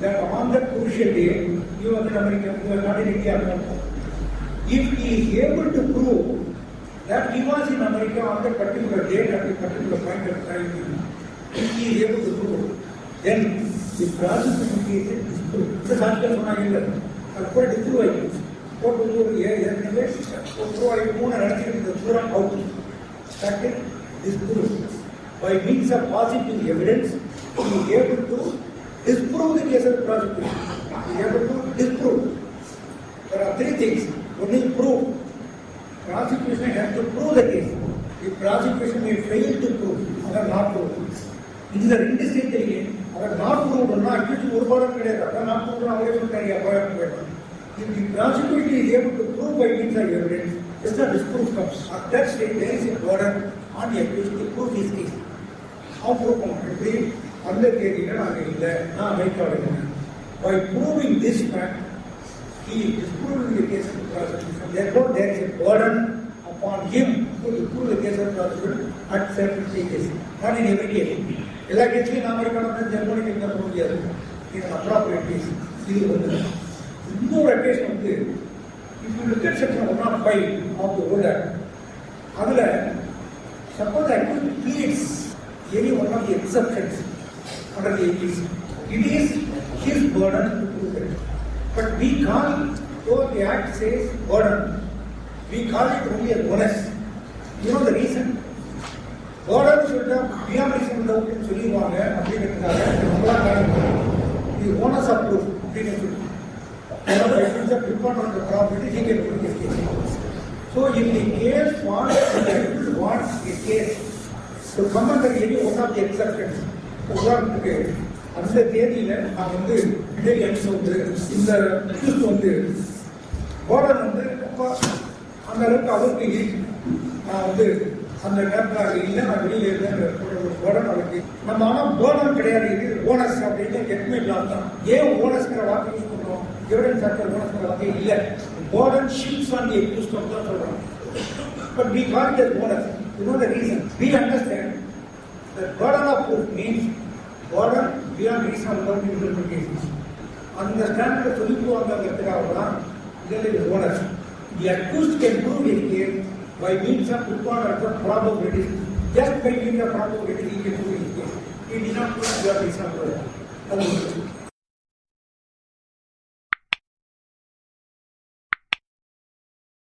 that on that crucial day you are in America, you are not in India. If he is able to prove that he was in America on that particular date at a particular point of time. If he is able to prove, then the prosecution case is disproved. The article சொன்னாங்க அது கூட டிஸ்ப்ரூவ் ஆயிடுச்சு. கோர்ட் ஒரு ஏற்கனவே ப்ரூவ் ஆகி 3 நடத்திட்டு பூரா out. That is disproved. By means of positive evidence, he is able to disprove the case of the prosecution. He is able to disprove. There are 3 things. One is prove. Prosecution has to prove the case. If prosecution may fail to prove, or not prove. This is the indistinct thing. Or not prove, or not accused ஒரு பாடம் கிடையாது. Or not prove, அவரே சொல்றாங்க அபாயம் போயிடும். If the prosecution is able to prove by means of evidence, just a disproof comes. At that stage, there is a burden on the accused to prove his case. How prove எப்படி அந்த தேதியில நாங்கள் இல்லை, நான் அமெரிக்காவில் இருக்கேன். By proving this fact, he is disproving the case of the prosecution. Therefore, there is a burden upon him to prove the case of the prosecution at certain stages. Not in every case. எல்லா கேஸ்லையும் நான் அமெரிக்காவில் ஜெர்மனிக்கு என்ன சொல்ல முடியாது. இது அப்ராப்ரியேட் கேஸ். இது வந்து இன்னொரு அக்கேஷன் வந்து if you look at section 105 of the old act, அதுல suppose the accused pleads any one of the exceptions under the APC, it is his burden to prove it. But we call, though the act says burden, we call it only a bonus. You know the reason? Burden should have beyond reasonable doubt ன்னு சொல்லிடுவாங்க அப்படிங்கிறதுக்காக the bonus of proof அப்படின்னு சொல்லி report on the property, he can prove his case. So if the case wants his case to come under any one of the exceptions, உதாரணத்துக்கு அந்த தேதியில நான் வந்து இடையன்ஸ் வந்து இந்த அக்யூஸ்ட் வந்து போர்டன் வந்து அந்த அளவுக்கு அவருக்கு நான் வந்து அந்த நேரத்தில் இல்லை நான் வெளியில இருந்தேன் போர்டன் அவருக்கு நம்ம ஆனால் போர்டன் கிடையாது, இது போனஸ் அப்படின்னு எதுவுமே இல்லாம தான். ஏன் போனஸ்ங்கிற வார்த்தை யூஸ் பண்ணுறோம்? எவிடன்ஸ் ஆக்டர் போனஸ்ங்கிற வார்த்தை இல்லை. Bourdon sheets on the accused தான் சொல்றோம். But we call it as bonus. You know the reason? We understand that burden of proof means burden beyond reasonable doubt in certain cases. அந்த ஸ்டாண்டர்டை சொல்லிக்குவாங்கிறதுக்காக தான் இதில் இது bonus. The accused can prove his case by means of preponderance of probabilities. Just by means of probabilities he can prove his case. He did not prove beyond reasonable doubt.